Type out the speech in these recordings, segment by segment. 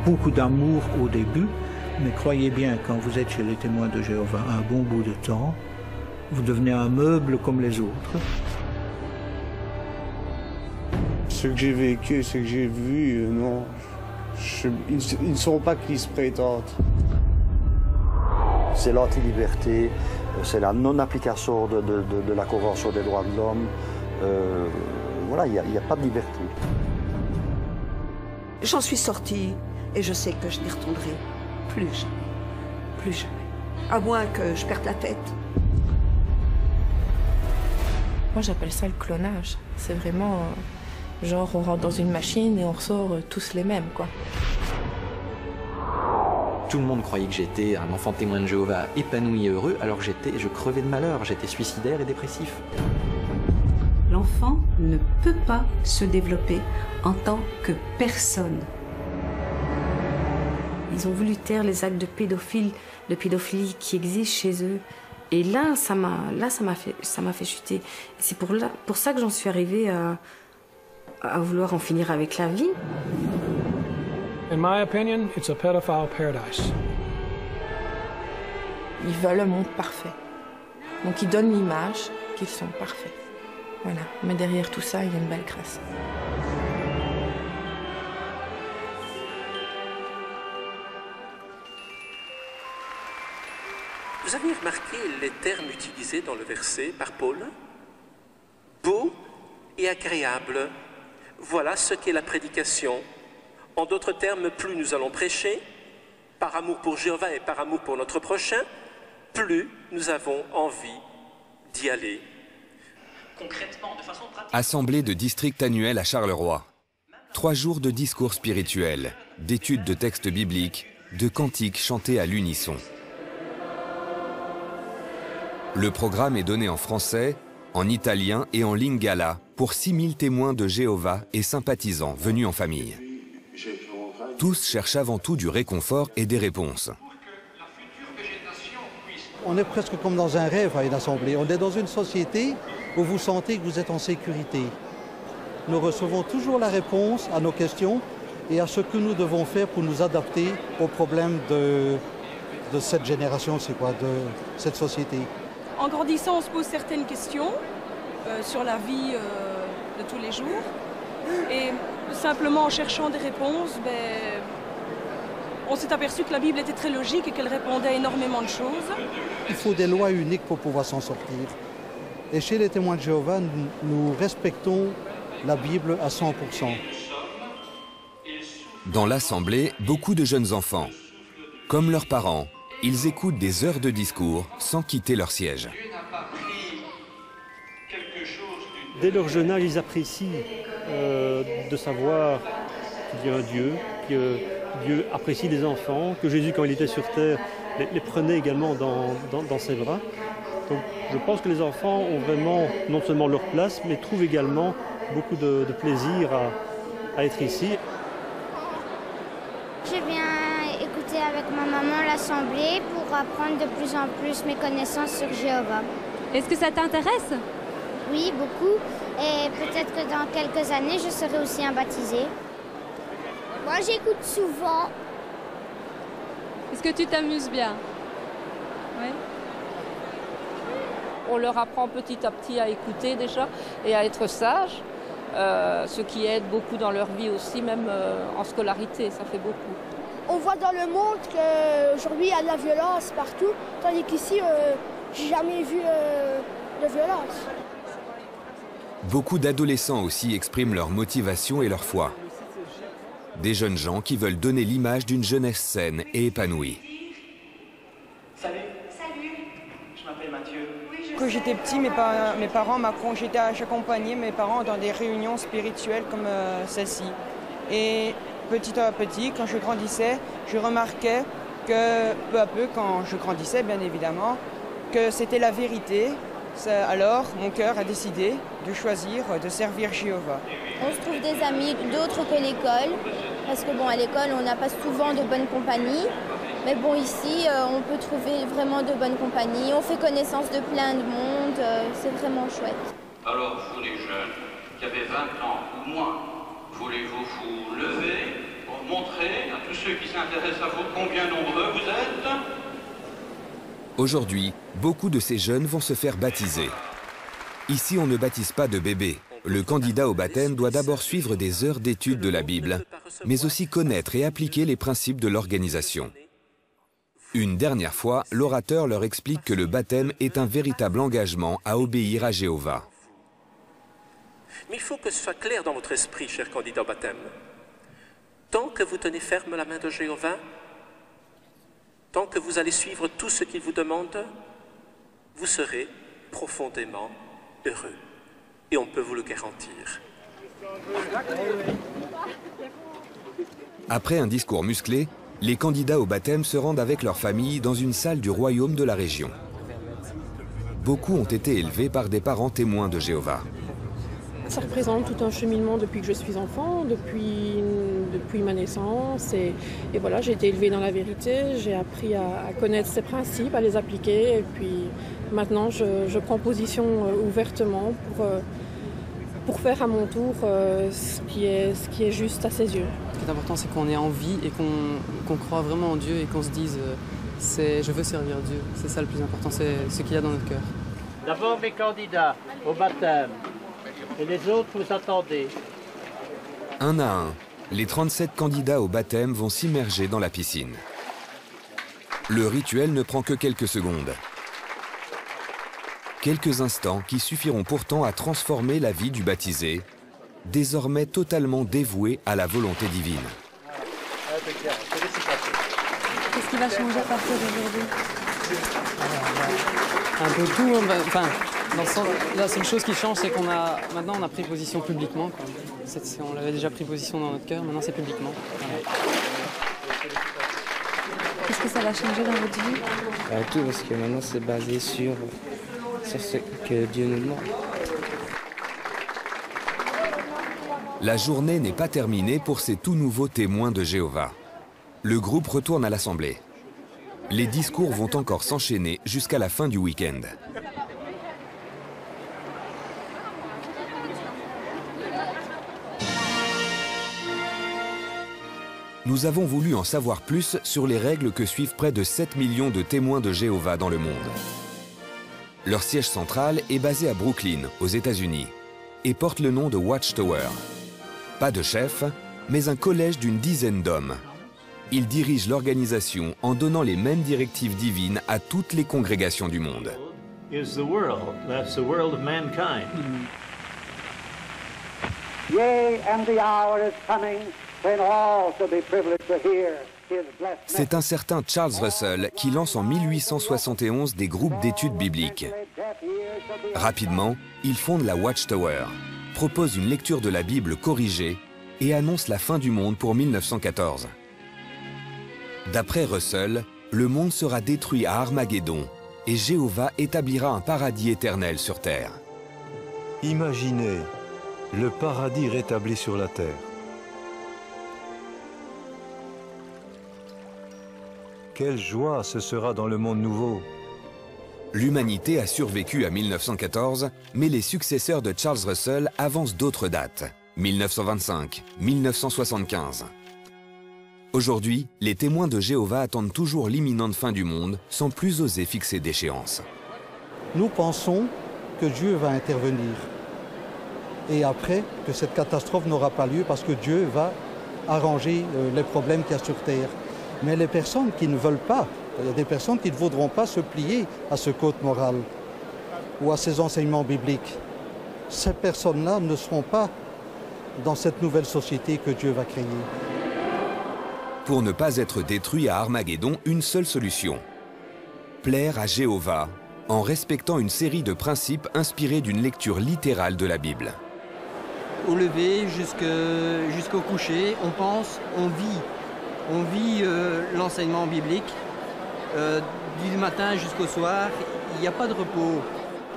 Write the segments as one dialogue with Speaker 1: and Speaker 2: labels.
Speaker 1: beaucoup d'amour au début, mais croyez bien, quand vous êtes chez les témoins de Jéhovah un bon bout de temps, vous devenez un meuble comme les autres.
Speaker 2: Ce que j'ai vécu, ce que j'ai vu, non, ils ne sont pas qui se prétendent.
Speaker 3: C'est l'anti-liberté, c'est la non-application de la Convention des droits de l'homme. Voilà, il n'y a pas de liberté.
Speaker 4: J'en suis sortie et je sais que je n'y retournerai plus jamais. Plus jamais. À moins que je perde la tête.
Speaker 5: Moi j'appelle ça le clonage. C'est vraiment genre on rentre dans une machine et on ressort tous les mêmes, quoi.
Speaker 6: Tout le monde croyait que j'étais un enfant témoin de Jéhovah épanoui et heureux, alors que je crevais de malheur, j'étais suicidaire et dépressif.
Speaker 7: L'enfant ne peut pas se développer en tant que personne. Ils ont voulu taire les actes de pédophilie qui existent chez eux. Et là, ça m'a fait chuter. C'est pour ça que j'en suis arrivée à vouloir en finir avec la vie.
Speaker 8: In my opinion, it's a pedophile paradise.
Speaker 5: Ils veulent un monde parfait. Donc ils donnent l'image qu'ils sont parfaits. Voilà. Mais derrière tout ça, il y a une belle crasse.
Speaker 9: Vous avez remarqué les termes utilisés dans le verset par Paul? Beau et agréable. Voilà ce qu'est la prédication. En d'autres termes, plus nous allons prêcher, par amour pour Jéhovah et par amour pour notre prochain, plus nous avons envie d'y aller.
Speaker 10: Concrètement, de façon pratique.
Speaker 11: Assemblée de district annuelle à Charleroi. 3 jours de discours spirituels, d'études de textes bibliques, de cantiques chantés à l'unisson. Le programme est donné en français, en italien et en lingala pour 6000 témoins de Jéhovah et sympathisants venus en famille. Tous cherchent avant tout du réconfort et des réponses.
Speaker 12: On est presque comme dans un rêve à une assemblée. On est dans une société où vous sentez que vous êtes en sécurité. Nous recevons toujours la réponse à nos questions et à ce que nous devons faire pour nous adapter aux problèmes de cette génération, c'est quoi, de cette société.
Speaker 13: En grandissant, on se pose certaines questions sur la vie de tous les jours. Et simplement en cherchant des réponses, on s'est aperçu que la Bible était très logique et qu'elle répondait à énormément de choses.
Speaker 12: Il faut des lois uniques pour pouvoir s'en sortir. Et chez les témoins de Jéhovah, nous respectons la Bible à 100%.
Speaker 11: Dans l'assemblée, beaucoup de jeunes enfants. Comme leurs parents, ils écoutent des heures de discours sans quitter leur siège.
Speaker 14: Dès leur jeune âge, ils apprécient de savoir qu'il y a un Dieu, que Dieu apprécie les enfants, que Jésus, quand il était sur terre, les prenait également dans ses bras. Donc je pense que les enfants ont vraiment non seulement leur place, mais trouvent également beaucoup de plaisir à être ici.
Speaker 15: Je viens écouter avec ma maman l'assemblée pour apprendre de plus en plus mes connaissances sur Jéhovah.
Speaker 16: Est-ce que ça t'intéresse?
Speaker 15: Oui, beaucoup. Et peut-être que dans quelques années, je serai aussi un baptisé. Moi, j'écoute souvent.
Speaker 16: Est-ce que tu t'amuses bien? Oui.
Speaker 17: On leur apprend petit à petit à écouter déjà et à être sages, ce qui aide beaucoup dans leur vie aussi, même en scolarité, ça fait beaucoup.
Speaker 18: On voit dans le monde qu'aujourd'hui il y a de la violence partout, tandis qu'ici, j'ai jamais vu de violence.
Speaker 11: Beaucoup d'adolescents aussi expriment leur motivation et leur foi. Des jeunes gens qui veulent donner l'image d'une jeunesse saine et épanouie.
Speaker 10: Salut. Salut. Je m'appelle Mathieu.
Speaker 19: Quand j'étais petit, mes parents j'accompagnais mes parents dans des réunions spirituelles comme celle-ci. Et petit à petit, quand je grandissais, je remarquais que peu à peu, quand je grandissais bien évidemment, que c'était la vérité. Alors, mon cœur a décidé de choisir de servir Jéhovah.
Speaker 15: On se trouve des amis d'autres que l'école, parce que bon, à l'école, on n'a pas souvent de bonne compagnie. Mais bon, ici, on peut trouver vraiment de bonne compagnie. On fait connaissance de plein de monde, c'est vraiment chouette.
Speaker 10: Alors, vous les jeunes, qui avez 20 ans ou moins, voulez-vous vous lever
Speaker 20: pour montrer à tous ceux qui s'intéressent à vous combien nombreux vous êtes.
Speaker 11: Aujourd'hui, beaucoup de ces jeunes vont se faire baptiser. Ici, on ne baptise pas de bébés. Le candidat au baptême doit d'abord suivre des heures d'études de la Bible, mais aussi connaître et appliquer les principes de l'organisation. Une dernière fois, l'orateur leur explique que le baptême est un véritable engagement à obéir à Jéhovah.
Speaker 9: Mais il faut que ce soit clair dans votre esprit, cher candidat au baptême. Tant que vous tenez ferme la main de Jéhovah, tant que vous allez suivre tout ce qu'il vous demande, vous serez profondément heureux. Et on peut vous le garantir.
Speaker 11: Après un discours musclé, les candidats au baptême se rendent avec leur famille dans une salle du royaume de la région. Beaucoup ont été élevés par des parents témoins de Jéhovah.
Speaker 21: Ça représente tout un cheminement depuis que je suis enfant, depuis ma naissance. Et voilà, j'ai été élevée dans la vérité, j'ai appris à connaître ces principes, à les appliquer. Et puis maintenant, je prends position ouvertement pour faire à mon tour ce qui est juste à ses yeux.
Speaker 22: Ce qui est important, c'est qu'on ait envie et qu'on croit vraiment en Dieu et qu'on se dise je veux servir Dieu. C'est ça le plus important, c'est ce qu'il y a dans notre cœur.
Speaker 23: D'abord mes candidats au baptême et les autres vous attendez.
Speaker 11: Un à un, les 37 candidats au baptême vont s'immerger dans la piscine. Le rituel ne prend que quelques secondes. Quelques instants qui suffiront pourtant à transformer la vie du baptisé, désormais totalement dévoué à la volonté divine.
Speaker 16: Qu'est-ce qui va changer à partir d'aujourd'hui?
Speaker 22: Un peu tout, enfin, dans le sens, la seule chose qui change, c'est maintenant on a pris position publiquement. On avait déjà pris position dans notre cœur, maintenant c'est publiquement. Voilà.
Speaker 16: Qu'est-ce que ça va changer dans votre vie?
Speaker 24: Tout, parce que maintenant c'est basé sur ce que Dieu nous demande.
Speaker 11: La journée n'est pas terminée pour ces tout nouveaux témoins de Jéhovah. Le groupe retourne à l'assemblée. Les discours vont encore s'enchaîner jusqu'à la fin du week-end. Nous avons voulu en savoir plus sur les règles que suivent près de 7 millions de témoins de Jéhovah dans le monde. Leur siège central est basé à Brooklyn, aux États-Unis, et porte le nom de Watchtower. Pas de chef, mais un collège d'une dizaine d'hommes. Ils dirigent l'organisation en donnant les mêmes directives divines à toutes les congrégations du monde.
Speaker 23: Is the world, that's the world of mankind.
Speaker 25: Yea, and the hour is coming when all shall be privileged to hear.
Speaker 11: C'est un certain Charles Russell qui lance en 1871 des groupes d'études bibliques. Rapidement, il fonde la Watchtower, propose une lecture de la Bible corrigée et annonce la fin du monde pour 1914. D'après Russell, le monde sera détruit à Armageddon et Jéhovah établira un paradis éternel sur terre.
Speaker 26: Imaginez le paradis rétabli sur la terre. Quelle joie ce sera dans le monde nouveau!
Speaker 11: L'humanité a survécu à 1914, mais les successeurs de Charles Russell avancent d'autres dates, 1925, 1975. Aujourd'hui, les témoins de Jéhovah attendent toujours l'imminente fin du monde, sans plus oser fixer d'échéance.
Speaker 12: Nous pensons que Dieu va intervenir. Et après, que cette catastrophe n'aura pas lieu parce que Dieu va arranger les problèmes qu'il y a sur Terre. Mais les personnes qui ne veulent pas, il y a des personnes qui ne voudront pas se plier à ce code moral ou à ces enseignements bibliques. Ces personnes-là ne seront pas dans cette nouvelle société que Dieu va créer.
Speaker 11: Pour ne pas être détruit à Armageddon, une seule solution. Plaire à Jéhovah en respectant une série de principes inspirés d'une lecture littérale de la Bible.
Speaker 27: Au lever jusqu'au coucher, on pense, on vit. On vit l'enseignement biblique du matin jusqu'au soir, il n'y a pas de repos.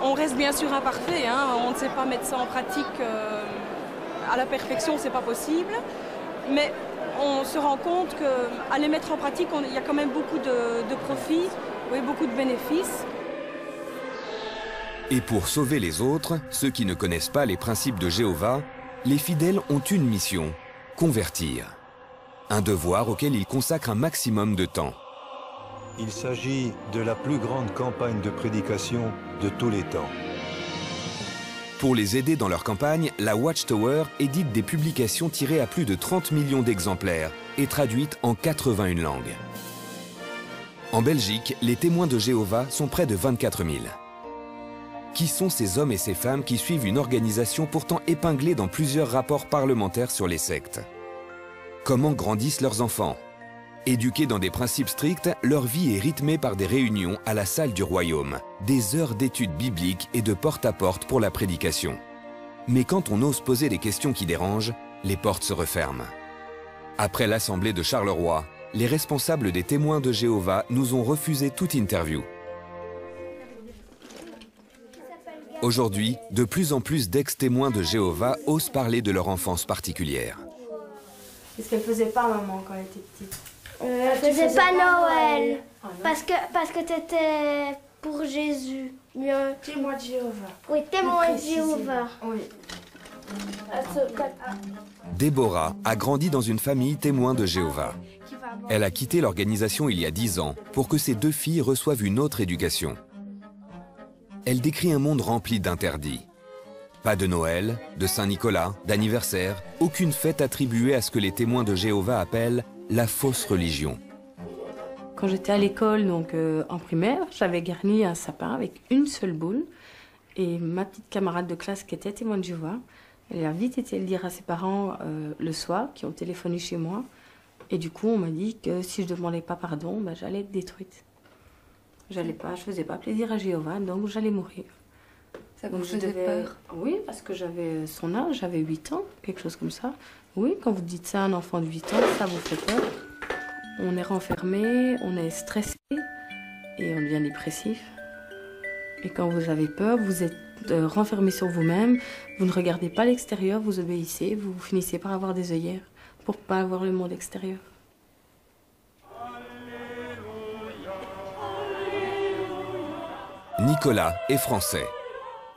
Speaker 13: On reste bien sûr imparfait, hein. On ne sait pas mettre ça en pratique à la perfection, c'est pas possible. Mais on se rend compte qu'à les mettre en pratique, il y a quand même beaucoup de profits, oui, beaucoup de bénéfices.
Speaker 11: Et pour sauver les autres, ceux qui ne connaissent pas les principes de Jéhovah, les fidèles ont une mission, convertir. Un devoir auquel ils consacrent un maximum de temps.
Speaker 26: Il s'agit de la plus grande campagne de prédication de tous les temps.
Speaker 11: Pour les aider dans leur campagne, la Watchtower édite des publications tirées à plus de 30 millions d'exemplaires et traduites en 81 langues. En Belgique, les témoins de Jéhovah sont près de 24 000. Qui sont ces hommes et ces femmes qui suivent une organisation pourtant épinglée dans plusieurs rapports parlementaires sur les sectes? Comment grandissent leurs enfants? Éduqués dans des principes stricts, leur vie est rythmée par des réunions à la salle du royaume, des heures d'études bibliques et de porte-à-porte pour la prédication. Mais quand on ose poser des questions qui dérangent, les portes se referment. Après l'assemblée de Charleroi, les responsables des témoins de Jéhovah nous ont refusé toute interview. Aujourd'hui, de plus en plus d'ex-témoins de Jéhovah osent parler de leur enfance particulière.
Speaker 1: Qu'est-ce qu'elle faisait pas, maman, quand elle était petite?
Speaker 18: Elle faisait pas Noël. Ah, parce que t'étais pour Jésus.
Speaker 1: Témoin de Jéhovah.
Speaker 18: Oui, témoin de Jéhovah.
Speaker 1: Oui.
Speaker 11: Déborah a grandi dans une famille témoin de Jéhovah. Elle a quitté l'organisation il y a 10 ans pour que ses 2 filles reçoivent une autre éducation. Elle décrit un monde rempli d'interdits. Pas de Noël, de Saint-Nicolas, d'anniversaire, aucune fête attribuée à ce que les témoins de Jéhovah appellent la fausse religion.
Speaker 1: Quand j'étais à l'école, donc en primaire, j'avais garni un sapin avec une seule boule. Et ma petite camarade de classe qui était témoin de Jéhovah, elle a vite été le dire à ses parents le soir, qui ont téléphoné chez moi. Et du coup, on m'a dit que si je ne demandais pas pardon, ben, j'allais être détruite. Je faisais pas plaisir à Jéhovah, donc j'allais mourir.
Speaker 16: Ça vous faisait peur?
Speaker 1: Oui, parce que j'avais son âge, j'avais 8 ans, quelque chose comme ça. Oui, quand vous dites ça à un enfant de 8 ans, ça vous fait peur. On est renfermé, on est stressé et on devient dépressif. Et quand vous avez peur, vous êtes renfermé sur vous-même, vous ne regardez pas l'extérieur, vous obéissez, vous finissez par avoir des œillères pour ne pas avoir le monde extérieur.
Speaker 11: Nicolas est français.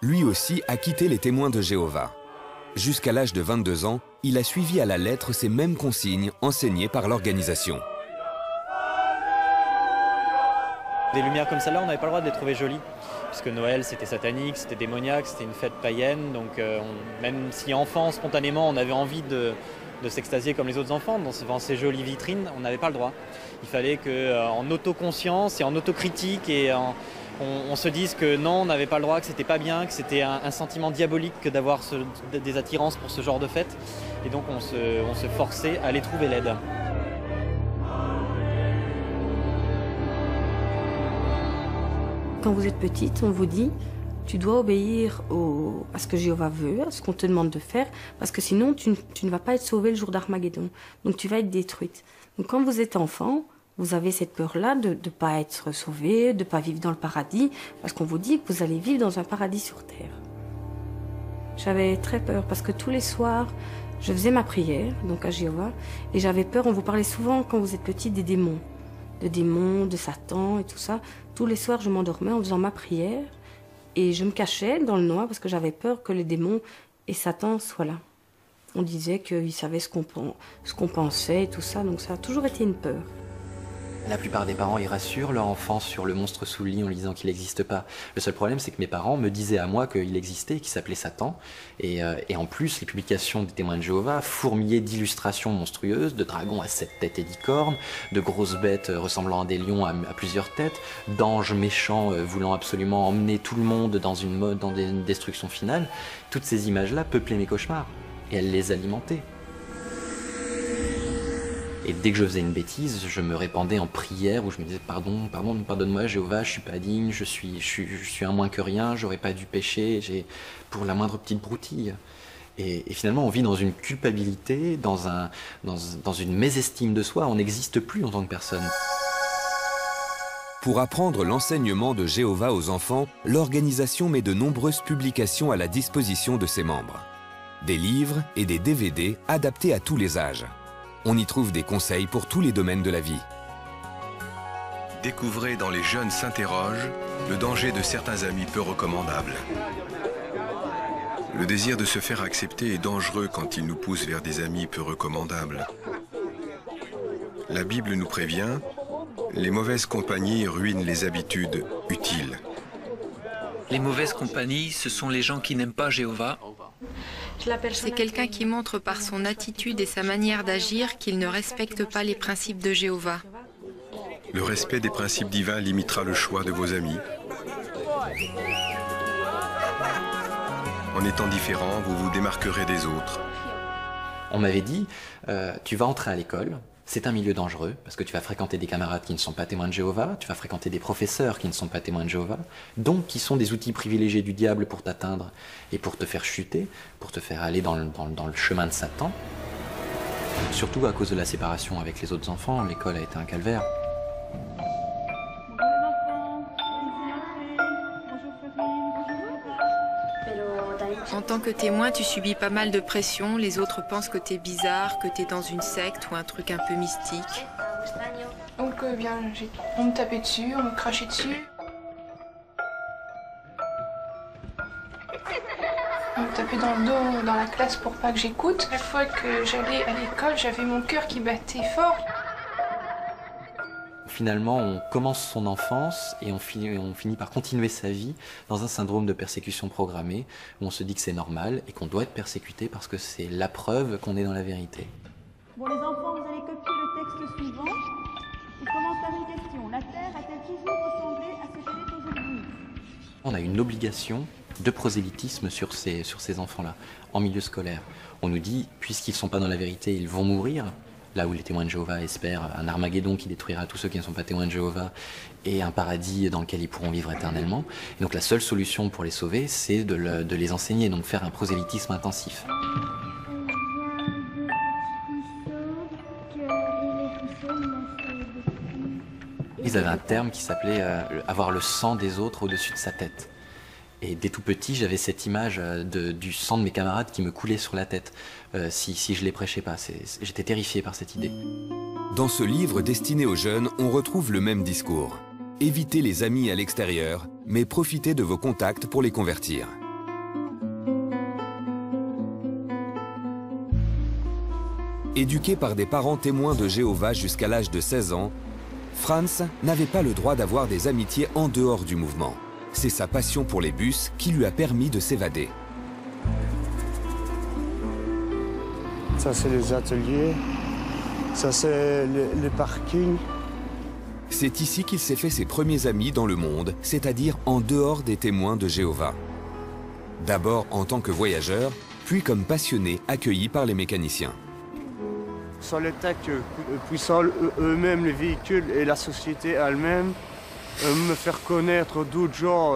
Speaker 11: Lui aussi a quitté les témoins de Jéhovah. Jusqu'à l'âge de 22 ans, il a suivi à la lettre ces mêmes consignes enseignées par l'organisation.
Speaker 2: Des lumières comme celle-là, on n'avait pas le droit de les trouver jolies, puisque Noël c'était satanique, c'était démoniaque, c'était une fête païenne, donc même si enfant, spontanément, on avait envie de s'extasier comme les autres enfants devant ces jolies vitrines, on n'avait pas le droit. Il fallait qu'en autoconscience et en autocritique et on se dise que non, on n'avait pas le droit, que c'était pas bien, que c'était un sentiment diabolique que d'avoir des attirances pour ce genre de fête. Et donc on se forçait à les trouver laides.
Speaker 1: Quand vous êtes petite, on vous dit tu dois obéir à ce que Jéhovah veut, à ce qu'on te demande de faire, parce que sinon tu ne vas pas être sauvée le jour d'Armageddon. Donc tu vas être détruite. Donc quand vous êtes enfant, vous avez cette peur-là de ne pas être sauvé, de ne pas vivre dans le paradis, parce qu'on vous dit que vous allez vivre dans un paradis sur terre. J'avais très peur, parce que tous les soirs, je faisais ma prière, donc à Jéhovah, et j'avais peur, on vous parlait souvent quand vous êtes petite des démons, de Satan et tout ça. Tous les soirs, je m'endormais en faisant ma prière, et je me cachais dans le noir, parce que j'avais peur que les démons et Satan soient là. On disait qu'ils savaient ce qu'on pensait et tout ça, donc ça a toujours été une peur.
Speaker 3: La plupart des parents, ils rassurent leur enfant sur le monstre sous le lit en lui disant qu'il n'existe pas. Le seul problème, c'est que mes parents me disaient à moi qu'il existait, qu'il s'appelait Satan. Et en plus, les publications des témoins de Jéhovah fourmillaient d'illustrations monstrueuses, de dragons à 7 têtes et 10 cornes, de grosses bêtes ressemblant à des lions à plusieurs têtes, d'anges méchants voulant absolument emmener tout le monde dans une destruction finale. Toutes ces images-là peuplaient mes cauchemars. Et elles les alimentaient. Et dès que je faisais une bêtise, je me répandais en prière où je me disais pardonne-moi Jéhovah, je suis pas digne, je suis un moins que rien, j'aurais pas dû pécher, pour la moindre petite broutille. Et finalement, on vit dans une culpabilité, dans une mésestime de soi, on n'existe plus en tant que personne.
Speaker 11: Pour apprendre l'enseignement de Jéhovah aux enfants, l'organisation met de nombreuses publications à la disposition de ses membres. Des livres et des DVD adaptés à tous les âges. On y trouve des conseils pour tous les domaines de la vie.
Speaker 4: Découvrez dans Les Jeunes s'interrogent le danger de certains amis peu recommandables. Le désir de se faire accepter est dangereux quand il nous pousse vers des amis peu recommandables. La Bible nous prévient, les mauvaises compagnies ruinent les habitudes utiles.
Speaker 5: Les mauvaises compagnies, ce sont les gens qui n'aiment pas Jéhovah.
Speaker 6: C'est quelqu'un qui montre par son attitude et sa manière d'agir qu'il ne respecte pas les principes de Jéhovah.
Speaker 4: Le respect des principes divins limitera le choix de vos amis. En étant différent, vous vous démarquerez des autres.
Speaker 3: On m'avait dit, tu vas entrer à l'école, c'est un milieu dangereux, parce que tu vas fréquenter des camarades qui ne sont pas témoins de Jéhovah, tu vas fréquenter des professeurs qui ne sont pas témoins de Jéhovah, donc qui sont des outils privilégiés du diable pour t'atteindre et pour te faire chuter, pour te faire aller dans le chemin de Satan. Surtout à cause de la séparation avec les autres enfants, l'école a été un calvaire.
Speaker 6: En tant que témoin, tu subis pas mal de pression. Les autres pensent que t'es bizarre, que t'es dans une secte ou un truc un peu mystique.
Speaker 7: Donc on me tapait dessus, on me crachait dessus. On me tapait dans le dos, dans la classe pour pas que j'écoute. Chaque fois que j'allais à l'école, j'avais mon cœur qui battait fort.
Speaker 3: Finalement, on commence son enfance et on finit par continuer sa vie dans un syndrome de persécution programmée où on se dit que c'est normal et qu'on doit être persécuté parce que c'est la preuve qu'on est dans la vérité.
Speaker 8: Bon les enfants, vous allez copier le texte suivant. Il commence par une question. La Terre a-t-elle toujours ressemblé à ce qu'elle est aujourd'hui?
Speaker 3: On a une obligation de prosélytisme sur ces enfants-là, en milieu scolaire. On nous dit, puisqu'ils ne sont pas dans la vérité, ils vont mourir. Là où les témoins de Jéhovah espèrent un Armageddon qui détruira tous ceux qui ne sont pas témoins de Jéhovah et un paradis dans lequel ils pourront vivre éternellement. Et donc la seule solution pour les sauver, c'est de les enseigner, donc faire un prosélytisme intensif. Ils avaient un terme qui s'appelait avoir le sang des autres au-dessus de sa tête. Et dès tout petit, j'avais cette image du sang de mes camarades qui me coulait sur la tête si je les prêchais pas. J'étais terrifié par cette idée.
Speaker 11: Dans ce livre destiné aux jeunes, on retrouve le même discours. Évitez les amis à l'extérieur, mais profitez de vos contacts pour les convertir. Éduqué par des parents témoins de Jéhovah jusqu'à l'âge de 16 ans, Franz n'avait pas le droit d'avoir des amitiés en dehors du mouvement. C'est sa passion pour les bus qui lui a permis de s'évader.
Speaker 14: Ça, c'est les ateliers. Ça, c'est les parkings.
Speaker 11: C'est ici qu'il s'est fait ses premiers amis dans le monde, c'est-à-dire en dehors des témoins de Jéhovah. D'abord en tant que voyageur, puis comme passionné accueilli par les mécaniciens.
Speaker 14: Sans l'État, puissant eux-mêmes, les véhicules et la société elle-même, me faire connaître d'autres gens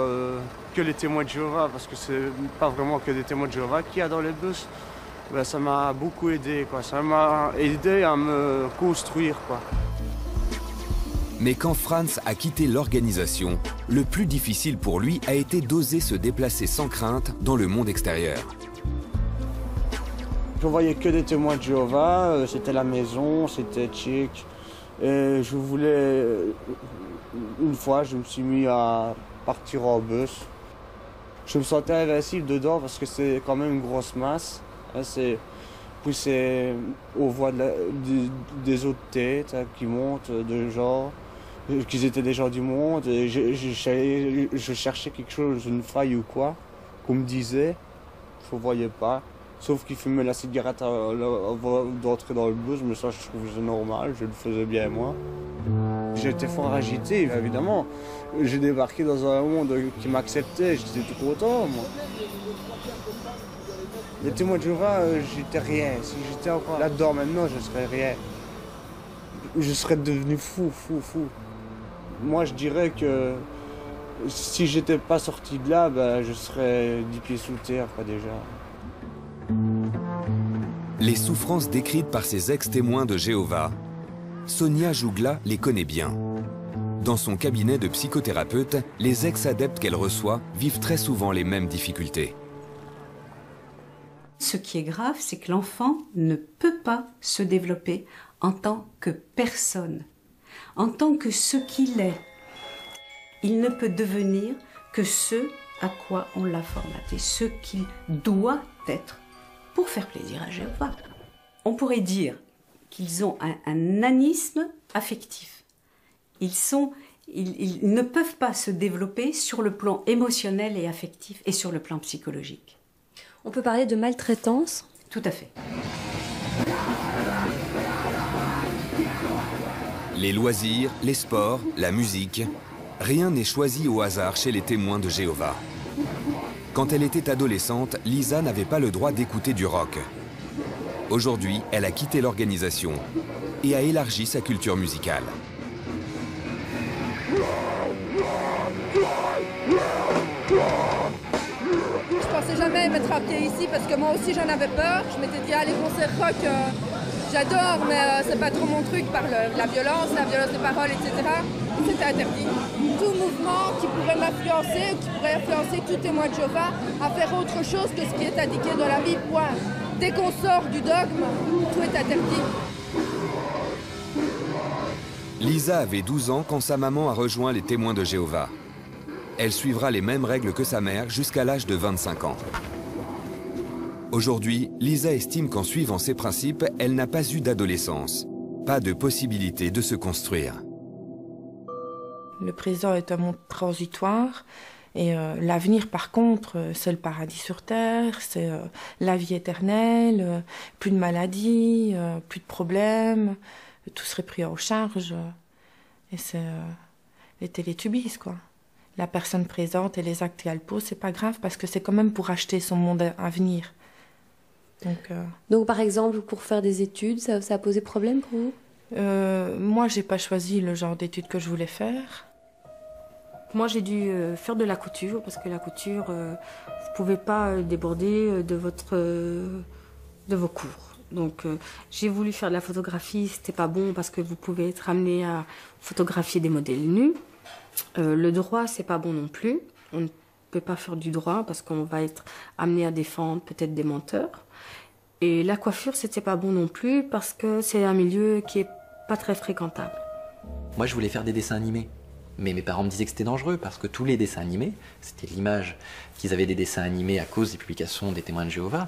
Speaker 14: que les témoins de Jéhovah, parce que c'est pas vraiment que des témoins de Jéhovah qu'il y a dans les bus. Ben, ça m'a beaucoup aidé, quoi. Ça m'a aidé à me construire, quoi.
Speaker 11: Mais quand Franz a quitté l'organisation, le plus difficile pour lui a été d'oser se déplacer sans crainte dans le monde extérieur.
Speaker 14: Je voyais que des témoins de Jéhovah, c'était la maison, c'était chic. Et je voulais... Une fois, je me suis mis à partir en bus. Je me sentais invincible dedans parce que c'est quand même une grosse masse. Puis c'est on voit des autres têtes qui montent, de gens, qu'ils étaient des gens du monde. Et je cherchais quelque chose, une faille ou quoi, qu'on me disait. Je ne voyais pas. Sauf qu'ils fumaient la cigarette avant d'entrer dans le bus, mais ça je trouve que c'est normal, je le faisais bien moi. J'étais fort agité, évidemment. J'ai débarqué dans un monde qui m'acceptait, j'étais tout content, moi. Les témoins de Jéhovah, j'étais rien. Si j'étais encore là-dedans maintenant, je serais rien. Je serais devenu fou. Moi, je dirais que si j'étais pas sorti de là, ben, je serais 10 pieds sous terre, quoi, déjà.
Speaker 11: Les souffrances décrites par ces ex-témoins de Jéhovah, Sonia Jougla les connaît bien. Dans son cabinet de psychothérapeute, les ex-adeptes qu'elle reçoit vivent très souvent les mêmes difficultés.
Speaker 17: Ce qui est grave, c'est que l'enfant ne peut pas se développer en tant que personne, en tant que ce qu'il est. Il ne peut devenir que ce à quoi on l'a formaté, ce qu'il doit être pour faire plaisir à Jéhovah. On pourrait dire qu'ils ont un nanisme affectif. Ils ne peuvent pas se développer sur le plan émotionnel et affectif et sur le plan psychologique.
Speaker 16: On peut parler de maltraitance?
Speaker 17: Tout à fait.
Speaker 11: Les loisirs, les sports, la musique, rien n'est choisi au hasard chez les témoins de Jéhovah. Quand elle était adolescente, Lisa n'avait pas le droit d'écouter du rock. Aujourd'hui, elle a quitté l'organisation et a élargi sa culture musicale.
Speaker 9: Je pensais jamais mettre un pied ici parce que moi aussi j'en avais peur. Je m'étais dit, les concerts rock, j'adore, mais c'est pas trop mon truc par la violence des paroles, etc. C'était interdit. Tout mouvement qui pourrait m'influencer ou qui pourrait influencer tout témoin de Jéhovah à faire autre chose que ce qui est indiqué dans la Bible, point. Dès qu'on sort du dogme, tout est interdit.
Speaker 11: Lisa avait 12 ans quand sa maman a rejoint les témoins de Jéhovah. Elle suivra les mêmes règles que sa mère jusqu'à l'âge de 25 ans. Aujourd'hui, Lisa estime qu'en suivant ses principes, elle n'a pas eu d'adolescence. Pas de possibilité de se construire.
Speaker 10: Le présent est un monde transitoire et l'avenir, par contre, c'est le paradis sur terre, c'est la vie éternelle, plus de maladies, plus de problèmes, tout serait pris en charge. Et c'est les télétubbies, quoi. La personne présente et les actes qu'elle pose, c'est pas grave parce que c'est quand même pour acheter son monde à venir.
Speaker 16: Donc par exemple, pour faire des études, ça a posé problème pour vous?
Speaker 10: Moi, j'ai pas choisi le genre d'études que je voulais faire.
Speaker 1: Moi, j'ai dû faire de la couture parce que la couture, vous pouvez pas déborder de vos cours. Donc j'ai voulu faire de la photographie, c'était pas bon parce que vous pouvez être amené à photographier des modèles nus. Le droit, c'est pas bon non plus. On ne peut pas faire du droit parce qu'on va être amené à défendre peut-être des menteurs. Et la coiffure, c'était pas bon non plus parce que c'est un milieu qui est pas très fréquentable.
Speaker 3: Moi, je voulais faire des dessins animés. Mais mes parents me disaient que c'était dangereux parce que tous les dessins animés, c'était l'image qu'ils avaient des dessins animés à cause des publications des témoins de Jéhovah,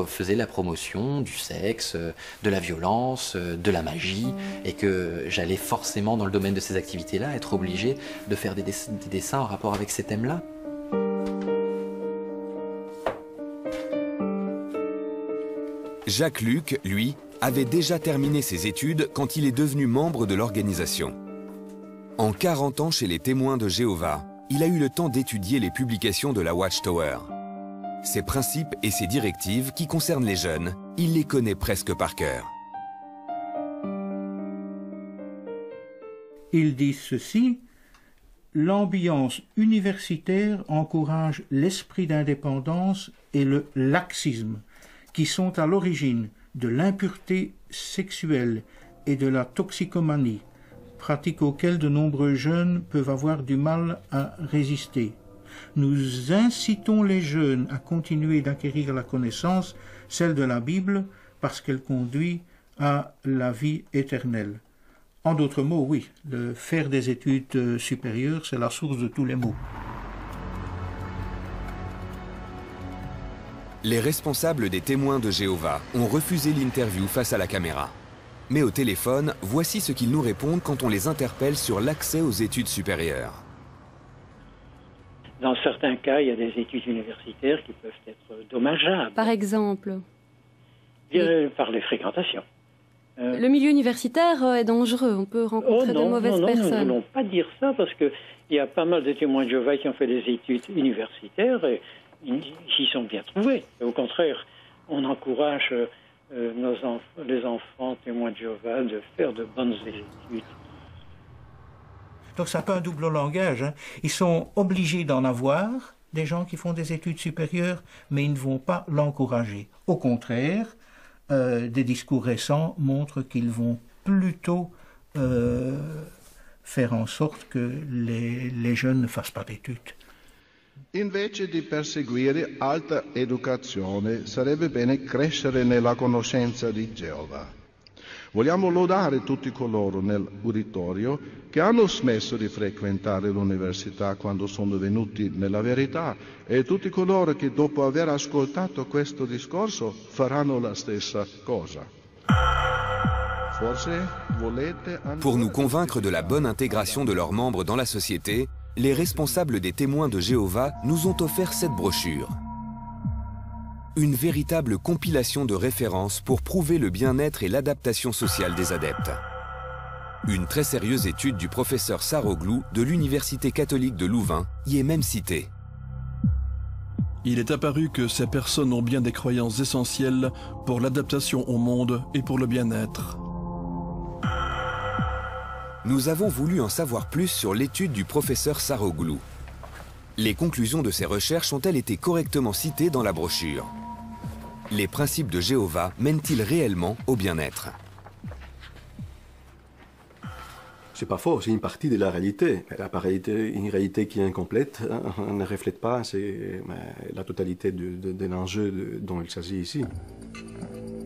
Speaker 3: faisaient la promotion du sexe, de la violence, de la magie, et que j'allais forcément dans le domaine de ces activités-là être obligé de faire des dessins en rapport avec ces thèmes-là.
Speaker 11: Jacques Luc, lui, avait déjà terminé ses études quand il est devenu membre de l'organisation. En 40 ans chez les témoins de Jéhovah, il a eu le temps d'étudier les publications de la Watchtower. Ses principes et ses directives qui concernent les jeunes, il les connaît presque par cœur.
Speaker 15: Ils disent ceci: l'ambiance universitaire encourage l'esprit d'indépendance et le laxisme, qui sont à l'origine de l'impureté sexuelle et de la toxicomanie, pratiques auxquelles de nombreux jeunes peuvent avoir du mal à résister. Nous incitons les jeunes à continuer d'acquérir la connaissance, celle de la Bible, parce qu'elle conduit à la vie éternelle. En d'autres mots, oui, le faire des études supérieures, c'est la source de tous les maux.
Speaker 11: Les responsables des témoins de Jéhovah ont refusé l'interview face à la caméra. Mais au téléphone, voici ce qu'ils nous répondent quand on les interpelle sur l'accès aux études supérieures.
Speaker 23: Dans certains cas, il y a des études universitaires qui peuvent être dommageables.
Speaker 16: Par exemple?
Speaker 23: Par les fréquentations.
Speaker 16: Le milieu universitaire est dangereux, on peut rencontrer de mauvaises personnes.
Speaker 23: Nous ne voulons pas dire ça parce qu'il y a pas mal de témoins de Jéhovah qui ont fait des études universitaires et ils s'y sont bien trouvés. Au contraire, on encourage les enfants témoins de Jéhovah de faire de bonnes études.
Speaker 15: Donc ça peut un double langage. Hein. Ils sont obligés d'en avoir, des gens qui font des études supérieures, mais ils ne vont pas l'encourager. Au contraire, des discours récents montrent qu'ils vont plutôt faire en sorte que les jeunes ne fassent pas d'études.
Speaker 19: Invece di perseguire alta educazione, sarebbe bene crescere nella conoscenza di Geova. Vogliamo lodare tutti coloro nell'uditorio che hanno smesso di frequentare l'università quando sono venuti nella verità e tutti coloro che dopo aver ascoltato questo discorso faranno la stessa cosa.
Speaker 11: Pour nous convaincre de la bonne intégration de leurs membres dans la société, les responsables des témoins de Jéhovah nous ont offert cette brochure. Une véritable compilation de références pour prouver le bien-être et l'adaptation sociale des adeptes. Une très sérieuse étude du professeur Saroglou de l'Université catholique de Louvain y est même citée.
Speaker 12: Il est apparu que ces personnes ont bien des croyances essentielles pour l'adaptation au monde et pour le bien-être.
Speaker 11: Nous avons voulu en savoir plus sur l'étude du professeur Saroglou. Les conclusions de ces recherches ont-elles été correctement citées dans la brochure? Les principes de Jéhovah mènent-ils réellement au bien-être?
Speaker 20: C'est pas faux, c'est une partie de la réalité. Une réalité qui est incomplète, ne reflète pas la totalité de l'enjeu dont il s'agit ici.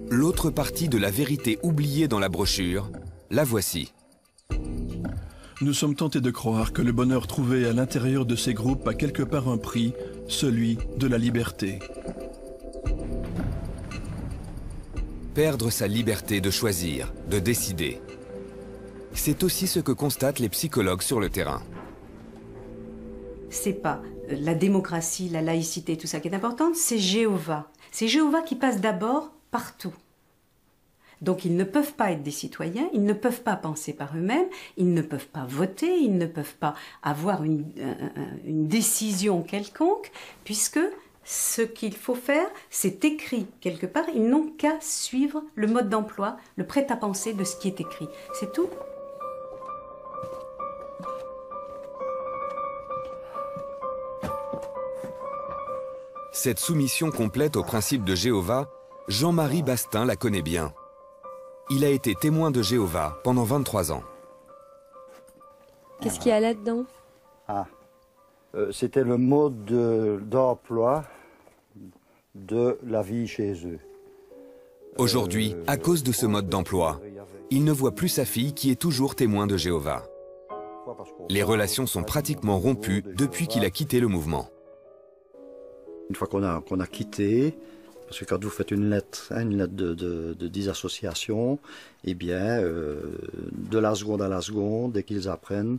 Speaker 11: L'autre partie de la vérité oubliée dans la brochure, la voici.
Speaker 12: Nous sommes tentés de croire que le bonheur trouvé à l'intérieur de ces groupes a quelque part un prix, celui de la liberté.
Speaker 11: Perdre sa liberté de choisir, de décider. C'est aussi ce que constatent les psychologues sur le terrain.
Speaker 17: C'est pas la démocratie, la laïcité, tout ça qui est important, c'est Jéhovah. C'est Jéhovah qui passe d'abord partout. Donc ils ne peuvent pas être des citoyens, ils ne peuvent pas penser par eux-mêmes, ils ne peuvent pas voter, ils ne peuvent pas avoir une décision quelconque, puisque ce qu'il faut faire, c'est écrit quelque part. Ils n'ont qu'à suivre le mode d'emploi, le prêt-à-penser de ce qui est écrit. C'est tout.
Speaker 11: Cette soumission complète aux principes de Jéhovah, Jean-Marie Bastin la connaît bien. Il a été témoin de Jéhovah pendant 23 ans.
Speaker 16: Qu'est-ce qu'il y a là-dedans?
Speaker 21: C'était le mode d'emploi de la vie chez eux.
Speaker 11: Aujourd'hui, à cause de ce mode d'emploi, il ne voit plus sa fille qui est toujours témoin de Jéhovah. Les relations sont pratiquement rompues depuis qu'il a quitté le mouvement.
Speaker 21: Une fois qu'on a quitté, parce que quand vous faites une lettre de disassociation, eh bien, de la seconde à la seconde, dès qu'ils apprennent,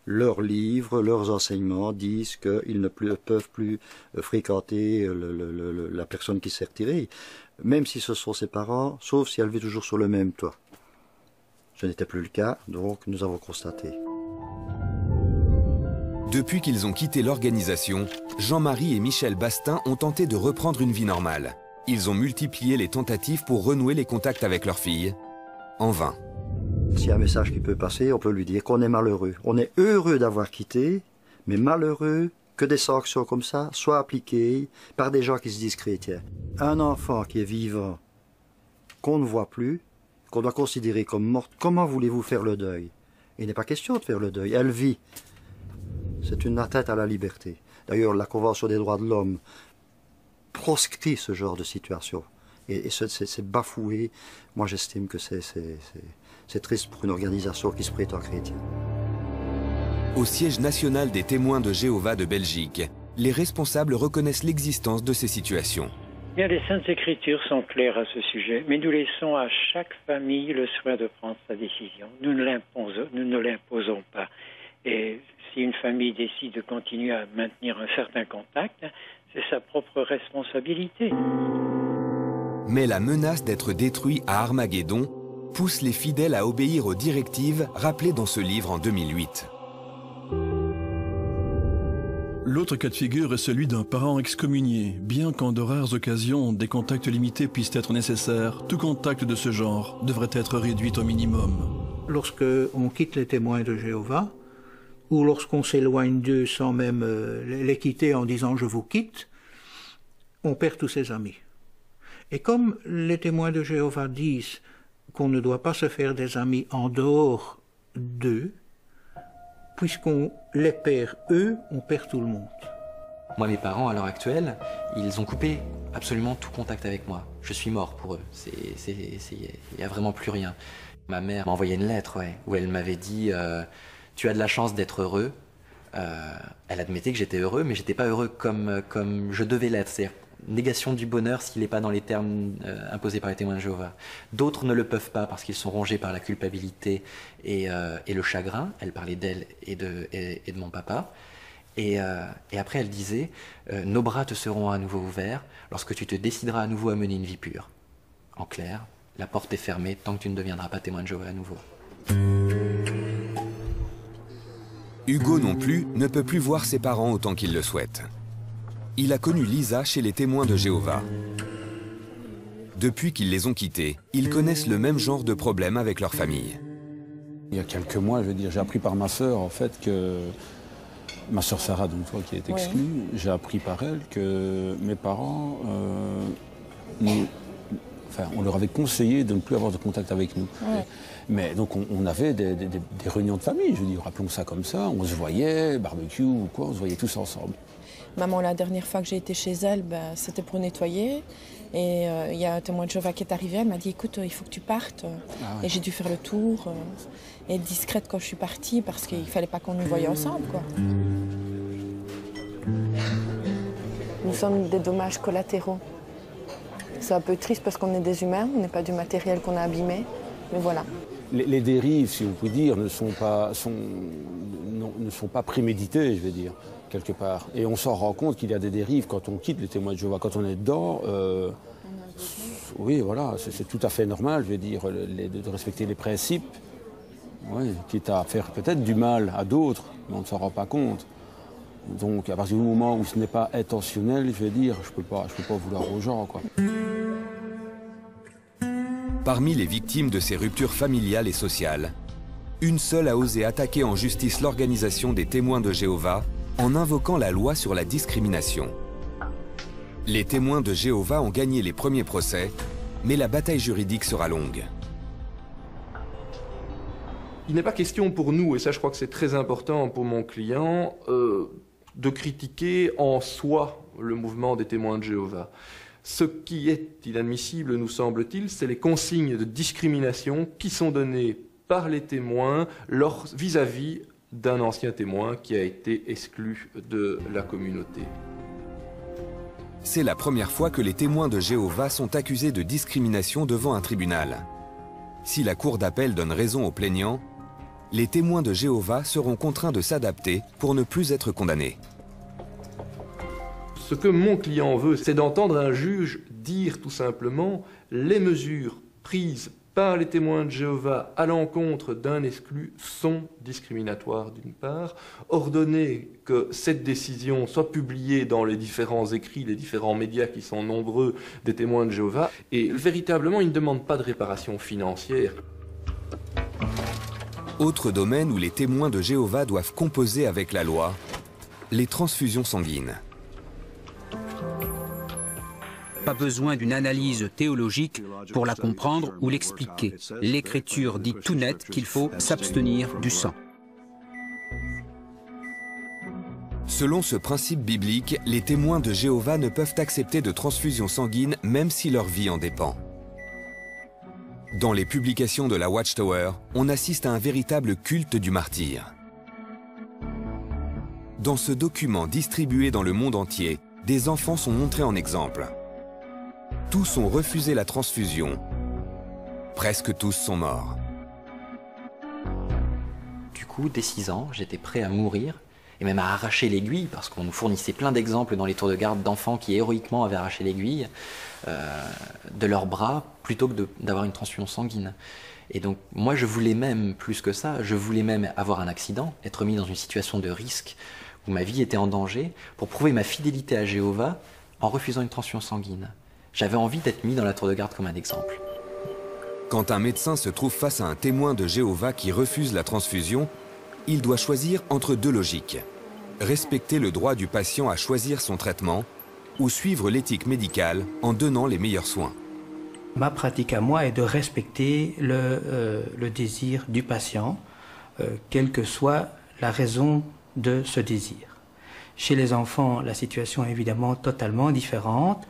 Speaker 21: leurs livres, leurs enseignements disent qu'ils ne peuvent plus fréquenter la personne qui s'est retirée, même si ce sont ses parents, sauf si elle vit toujours sur le même toit. Ce n'était plus le cas, donc nous avons constaté.
Speaker 11: Depuis qu'ils ont quitté l'organisation, Jean-Marie et Michel Bastin ont tenté de reprendre une vie normale. Ils ont multiplié les tentatives pour renouer les contacts avec leur fille. En vain.
Speaker 21: S'il y a un message qui peut passer, on peut lui dire qu'on est malheureux. On est heureux d'avoir quitté, mais malheureux que des sanctions comme ça soient appliquées par des gens qui se disent chrétiens. Un enfant qui est vivant, qu'on ne voit plus, qu'on doit considérer comme morte, comment voulez-vous faire le deuil? Il n'est pas question de faire le deuil, elle vit. C'est une atteinte à la liberté. D'ailleurs, la Convention des droits de l'homme proscrit ce genre de situation. Et c'est bafoué. Moi, j'estime que c'est triste pour une organisation qui se prétend chrétienne.
Speaker 11: Au siège national des témoins de Jéhovah de Belgique, les responsables reconnaissent l'existence de ces situations.
Speaker 23: Bien, les Saintes Écritures sont claires à ce sujet, mais nous laissons à chaque famille le soin de prendre sa décision. Nous ne l'imposons pas. Et si une famille décide de continuer à maintenir un certain contact, c'est sa propre responsabilité.
Speaker 11: Mais la menace d'être détruit à Armageddon pousse les fidèles à obéir aux directives rappelées dans ce livre en 2008.
Speaker 12: L'autre cas de figure est celui d'un parent excommunié. Bien qu'en de rares occasions, des contacts limités puissent être nécessaires, tout contact de ce genre devrait être réduit au minimum.
Speaker 15: Lorsqu'on quitte les témoins de Jéhovah, ou lorsqu'on s'éloigne d'eux sans même les quitter en disant « je vous quitte », on perd tous ses amis. Et comme les témoins de Jéhovah disent qu'on ne doit pas se faire des amis en dehors d'eux, puisqu'on les perd eux, on perd tout le monde.
Speaker 3: Moi, mes parents, à l'heure actuelle, ils ont coupé absolument tout contact avec moi. Je suis mort pour eux. Il n'y a vraiment plus rien. Ma mère m'a envoyé une lettre, où elle m'avait dit tu as de la chance d'être heureux. Elle admettait que j'étais heureux, mais j'étais pas heureux comme je devais l'être. C'est-à-dire, négation du bonheur s'il n'est pas dans les termes imposés par les témoins de Jéhovah. D'autres ne le peuvent pas parce qu'ils sont rongés par la culpabilité et le chagrin. Elle parlait d'elle et de mon papa. Et après, elle disait « Nos bras te seront à nouveau ouverts lorsque tu te décideras à nouveau à mener une vie pure. » En clair, la porte est fermée tant que tu ne deviendras pas témoin de Jéhovah à nouveau.
Speaker 11: Hugo non plus ne peut plus voir ses parents autant qu'il le souhaite. Il a connu Lisa chez les témoins de Jéhovah. Depuis qu'ils les ont quittés, ils connaissent le même genre de problème avec leur famille.
Speaker 13: Il y a quelques mois, je veux dire, j'ai appris par ma sœur en fait que ma sœur Sarah, donc toi qui est exclue, oui. J'ai appris par elle que mes parents, on leur avait conseillé de ne plus avoir de contact avec nous. Ouais. Mais donc on avait des réunions de famille, je veux dire, rappelons ça comme ça, on se voyait, barbecue ou quoi, on se voyait tous ensemble.
Speaker 10: Maman, la dernière fois que j'ai été chez elle, c'était pour nettoyer. Et il y a un témoin de Jéhovah qui est arrivé, elle m'a dit, écoute, il faut que tu partes. Ah ouais. Et j'ai dû faire le tour, et être discrète quand je suis partie, parce qu'il ne fallait pas qu'on nous voie ensemble, quoi. Nous sommes des dommages collatéraux. C'est un peu triste parce qu'on est des humains, on n'est pas du matériel qu'on a abîmé, mais voilà.
Speaker 13: Les dérives, si on peut dire, ne sont pas préméditées, je vais dire, quelque part. Et on s'en rend compte qu'il y a des dérives quand on quitte les témoins de Jéhovah. Quand on est dedans, oui, voilà, c'est tout à fait normal, je vais dire, de respecter les principes, oui, quitte à faire peut-être du mal à d'autres, mais on ne s'en rend pas compte. Donc, à partir du moment où ce n'est pas intentionnel, je vais dire, je peux pas vouloir aux gens, quoi.
Speaker 11: Parmi les victimes de ces ruptures familiales et sociales, une seule a osé attaquer en justice l'organisation des témoins de Jéhovah en invoquant la loi sur la discrimination. Les témoins de Jéhovah ont gagné les premiers procès, mais la bataille juridique sera longue.
Speaker 18: Il n'est pas question pour nous, et ça je crois que c'est très important pour mon client, de critiquer en soi le mouvement des témoins de Jéhovah. Ce qui est inadmissible, nous semble-t-il, c'est les consignes de discrimination qui sont données par les témoins vis-à-vis d'un ancien témoin qui a été exclu de la communauté.
Speaker 11: C'est la première fois que les témoins de Jéhovah sont accusés de discrimination devant un tribunal. Si la cour d'appel donne raison aux plaignants, les témoins de Jéhovah seront contraints de s'adapter pour ne plus être condamnés.
Speaker 18: Ce que mon client veut, c'est d'entendre un juge dire tout simplement les mesures prises par les témoins de Jéhovah à l'encontre d'un exclu sont discriminatoires d'une part, ordonner que cette décision soit publiée dans les différents écrits, les différents médias qui sont nombreux des témoins de Jéhovah, et véritablement ils ne demandent pas de réparation financière.
Speaker 11: Autre domaine où les témoins de Jéhovah doivent composer avec la loi, les transfusions sanguines.
Speaker 22: Pas besoin d'une analyse théologique pour la comprendre ou l'expliquer. L'Écriture dit tout net qu'il faut s'abstenir du sang.
Speaker 11: Selon ce principe biblique, les témoins de Jéhovah ne peuvent accepter de transfusion sanguine même si leur vie en dépend. Dans les publications de la Watchtower, on assiste à un véritable culte du martyr. Dans ce document distribué dans le monde entier, des enfants sont montrés en exemple. Tous ont refusé la transfusion. Presque tous sont morts.
Speaker 3: Du coup, dès 6 ans, j'étais prêt à mourir et même à arracher l'aiguille, parce qu'on nous fournissait plein d'exemples dans les tours de garde d'enfants qui héroïquement avaient arraché l'aiguille de leurs bras plutôt que d'avoir une transfusion sanguine. Et donc moi je voulais même plus que ça, je voulais même avoir un accident, être mis dans une situation de risque où ma vie était en danger pour prouver ma fidélité à Jéhovah en refusant une transfusion sanguine. J'avais envie d'être mis dans la tour de garde comme un exemple.
Speaker 11: Quand un médecin se trouve face à un témoin de Jéhovah qui refuse la transfusion, il doit choisir entre deux logiques. Respecter le droit du patient à choisir son traitement ou suivre l'éthique médicale en donnant les meilleurs soins.
Speaker 24: Ma pratique à moi est de respecter le désir du patient, quelle que soit la raison de ce désir. Chez les enfants, la situation est évidemment totalement différente.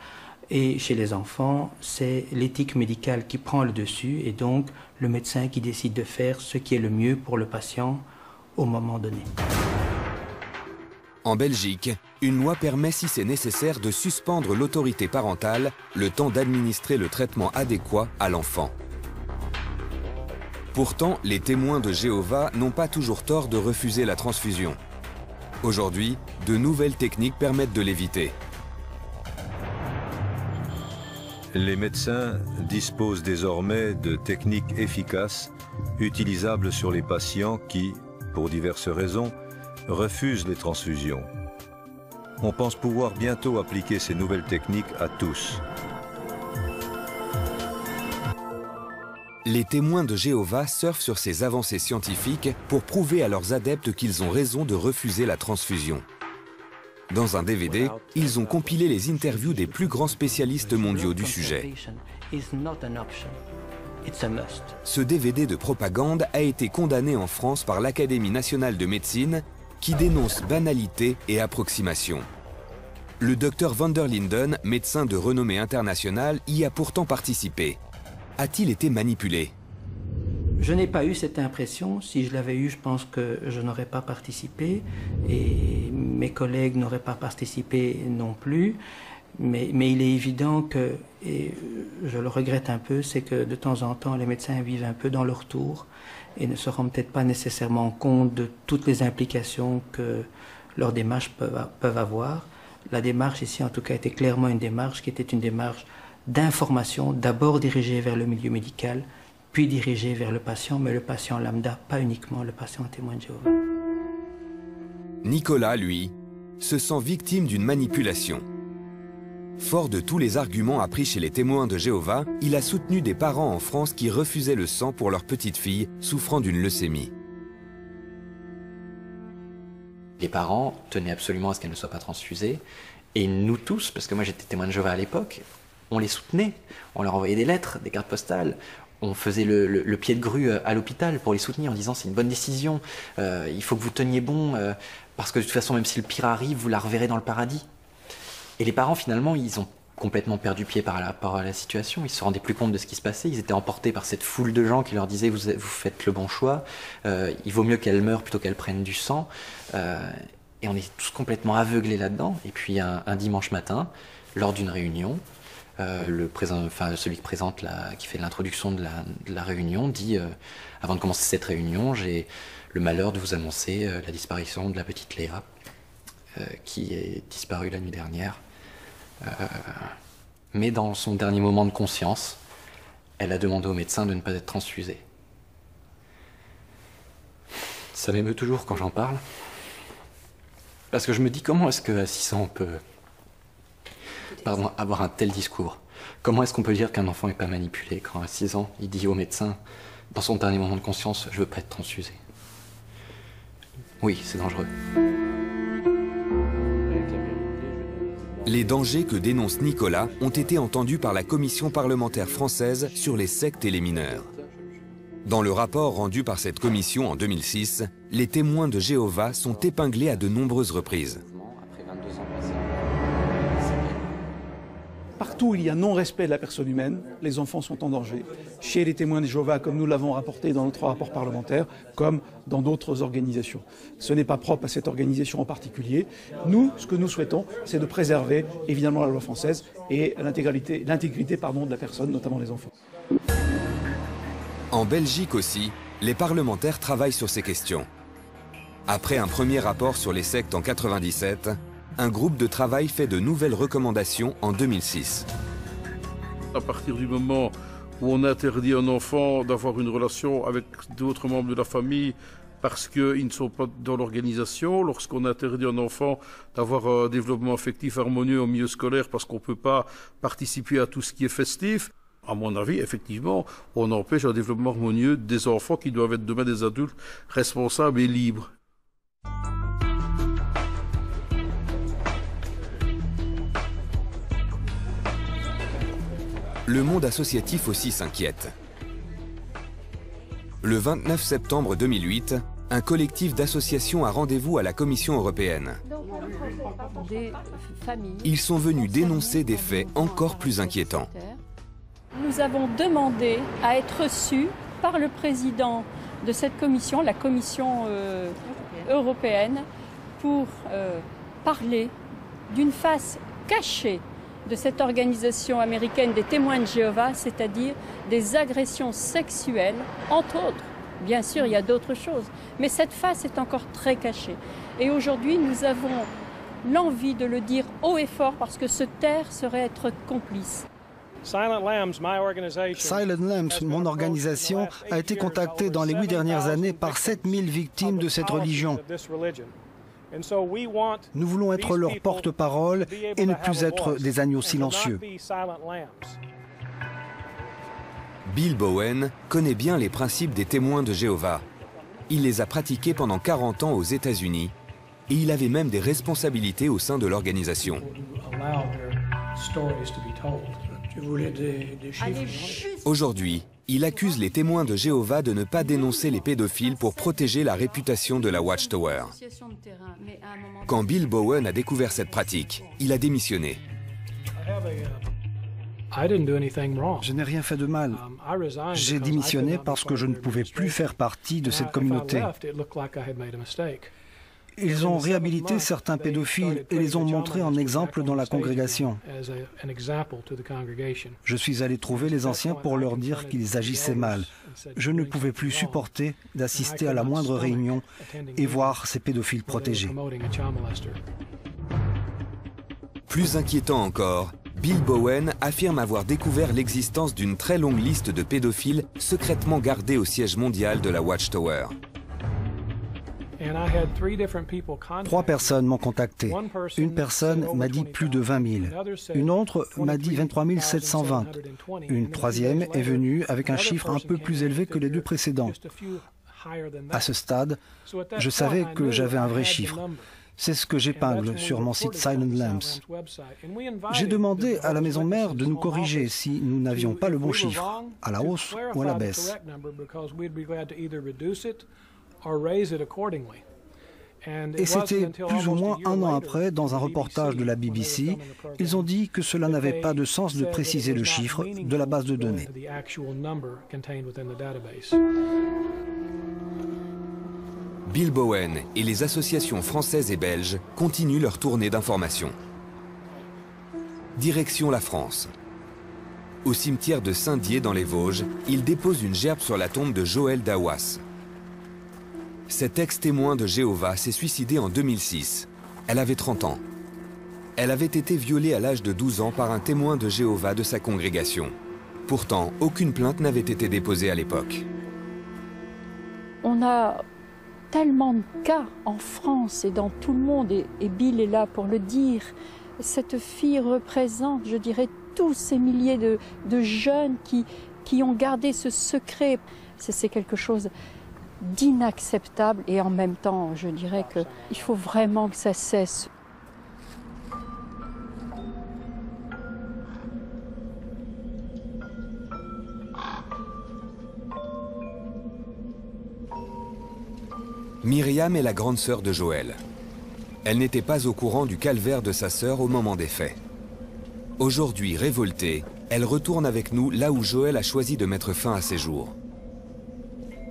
Speaker 24: Et chez les enfants, c'est l'éthique médicale qui prend le dessus et donc le médecin qui décide de faire ce qui est le mieux pour le patient au moment donné.
Speaker 11: En Belgique, une loi permet, si c'est nécessaire, de suspendre l'autorité parentale le temps d'administrer le traitement adéquat à l'enfant. Pourtant, les témoins de Jéhovah n'ont pas toujours tort de refuser la transfusion. Aujourd'hui, de nouvelles techniques permettent de l'éviter.
Speaker 2: Les médecins disposent désormais de techniques efficaces, utilisables sur les patients qui, pour diverses raisons, refusent les transfusions. On pense pouvoir bientôt appliquer ces nouvelles techniques à tous.
Speaker 11: Les témoins de Jéhovah surfent sur ces avancées scientifiques pour prouver à leurs adeptes qu'ils ont raison de refuser la transfusion. Dans un DVD, ils ont compilé les interviews des plus grands spécialistes mondiaux du sujet. Ce DVD de propagande a été condamné en France par l'Académie nationale de médecine qui dénonce banalité et approximation. Le docteur Van der Linden, médecin de renommée internationale, y a pourtant participé. A-t-il été manipulé?
Speaker 24: Je n'ai pas eu cette impression. Si je l'avais eu, je pense que je n'aurais pas participé et mes collègues n'auraient pas participé non plus. Mais il est évident que, et je le regrette un peu, c'est que de temps en temps, les médecins vivent un peu dans leur tour et ne se rendent peut-être pas nécessairement compte de toutes les implications que leurs démarches peuvent avoir. La démarche ici, en tout cas, était clairement une démarche qui était une démarche d'information, d'abord dirigée vers le milieu médical, puis dirigée vers le patient, mais le patient lambda, pas uniquement le patient témoin de Jéhovah.
Speaker 11: Nicolas, lui, se sent victime d'une manipulation. Fort de tous les arguments appris chez les témoins de Jéhovah, il a soutenu des parents en France qui refusaient le sang pour leur petite fille souffrant d'une leucémie.
Speaker 3: Les parents tenaient absolument à ce qu'elle ne soit pas transfusée, et nous tous, parce que moi j'étais témoin de Jéhovah à l'époque, on les soutenait, on leur envoyait des lettres, des cartes postales, on faisait le pied de grue à l'hôpital pour les soutenir en disant c'est une bonne décision, il faut que vous teniez bon, parce que de toute façon même si le pire arrive, vous la reverrez dans le paradis. Et les parents finalement, ils ont complètement perdu pied par rapport à la situation, ils se rendaient plus compte de ce qui se passait, ils étaient emportés par cette foule de gens qui leur disaient vous faites le bon choix, il vaut mieux qu'elle meure plutôt qu'elle prenne du sang, et on est tous complètement aveuglés là-dedans. Et puis un dimanche matin, lors d'une réunion, celui qui fait l'introduction de la réunion dit avant de commencer cette réunion, j'ai le malheur de vous annoncer la disparition de la petite Léa qui est disparue la nuit dernière. Mais dans son dernier moment de conscience, elle a demandé au médecin de ne pas être transfusée. Ça m'émeut toujours quand j'en parle, parce que je me dis comment est-ce qu'à 6 ans on peut avoir un tel discours. Comment est-ce qu'on peut dire qu'un enfant n'est pas manipulé quand à 6 ans il dit au médecin dans son dernier moment de conscience je veux pas être transfusé. Oui, c'est dangereux.
Speaker 11: Les dangers que dénonce Nicolas ont été entendus par la commission parlementaire française sur les sectes et les mineurs. Dans le rapport rendu par cette commission en 2006, les témoins de Jéhovah sont épinglés à de nombreuses reprises.
Speaker 4: Partout où il y a non-respect de la personne humaine, les enfants sont en danger. Chez les témoins de Jéhovah, comme nous l'avons rapporté dans notre rapport parlementaire, comme dans d'autres organisations. Ce n'est pas propre à cette organisation en particulier. Nous, ce que nous souhaitons, c'est de préserver évidemment la loi française et l'intégrité de la personne, notamment les enfants.
Speaker 11: En Belgique aussi, les parlementaires travaillent sur ces questions. Après un premier rapport sur les sectes en 1997, un groupe de travail fait de nouvelles recommandations en 2006.
Speaker 5: À partir du moment où on interdit à un enfant d'avoir une relation avec d'autres membres de la famille parce qu'ils ne sont pas dans l'organisation, lorsqu'on interdit à un enfant d'avoir un développement affectif harmonieux au milieu scolaire parce qu'on ne peut pas participer à tout ce qui est festif, à mon avis, effectivement, on empêche un développement harmonieux des enfants qui doivent être demain des adultes responsables et libres.
Speaker 11: Le monde associatif aussi s'inquiète. Le 29 septembre 2008, un collectif d'associations a rendez-vous à la Commission européenne. Ils sont venus dénoncer des faits encore plus inquiétants.
Speaker 6: Nous avons demandé à être reçus par le président de cette commission, la Commission européenne, pour parler d'une face cachée de cette organisation américaine des témoins de Jéhovah, c'est-à-dire des agressions sexuelles, entre autres. Bien sûr, il y a d'autres choses, mais cette face est encore très cachée. Et aujourd'hui, nous avons l'envie de le dire haut et fort parce que se taire serait être complice.
Speaker 7: Silent Lambs, mon organisation, a été contactée dans les 8 dernières années par 7000 victimes de cette religion. Nous voulons être leur porte-parole et ne plus être des agneaux silencieux.
Speaker 11: Bill Bowen connaît bien les principes des témoins de Jéhovah. Il les a pratiqués pendant 40 ans aux États-Unis et il avait même des responsabilités au sein de l'organisation. Aujourd'hui, il accuse les témoins de Jéhovah de ne pas dénoncer les pédophiles pour protéger la réputation de la Watchtower. Quand Bill Bowen a découvert cette pratique, il a démissionné.
Speaker 7: Je n'ai rien fait de mal. J'ai démissionné parce que je ne pouvais plus faire partie de cette communauté. Ils ont réhabilité certains pédophiles et les ont montrés en exemple dans la congrégation. Je suis allé trouver les anciens pour leur dire qu'ils agissaient mal. Je ne pouvais plus supporter d'assister à la moindre réunion et voir ces pédophiles protégés.
Speaker 11: Plus inquiétant encore, Bill Bowen affirme avoir découvert l'existence d'une très longue liste de pédophiles secrètement gardés au siège mondial de la Watchtower.
Speaker 7: 3 personnes m'ont contacté. Une personne m'a dit plus de 20 000. Une autre m'a dit 23 720. Une troisième est venue avec un chiffre un peu plus élevé que les 2 précédents. À ce stade, je savais que j'avais un vrai chiffre. C'est ce que j'épingle sur mon site Silent Lambs. J'ai demandé à la maison mère de nous corriger si nous n'avions pas le bon chiffre, à la hausse ou à la baisse. Et c'était plus ou moins 1 an après, dans un reportage de la BBC, ils ont dit que cela n'avait pas de sens de préciser le chiffre de la base de données.
Speaker 11: Bill Bowen et les associations françaises et belges continuent leur tournée d'information. Direction la France. Au cimetière de Saint-Dié dans les Vosges, ils déposent une gerbe sur la tombe de Joël Dawas. Cet ex-témoin de Jéhovah s'est suicidé en 2006. Elle avait 30 ans. Elle avait été violée à l'âge de 12 ans par un témoin de Jéhovah de sa congrégation. Pourtant, aucune plainte n'avait été déposée à l'époque.
Speaker 6: On a tellement de cas en France et dans tout le monde, et Bill est là pour le dire. Cette fille représente, je dirais, tous ces milliers de jeunes qui ont gardé ce secret. C'est quelque chose d'inacceptable et en même temps, je dirais qu'il faut vraiment que ça cesse.
Speaker 11: Myriam est la grande sœur de Joël. Elle n'était pas au courant du calvaire de sa sœur au moment des faits. Aujourd'hui, révoltée, elle retourne avec nous là où Joël a choisi de mettre fin à ses jours.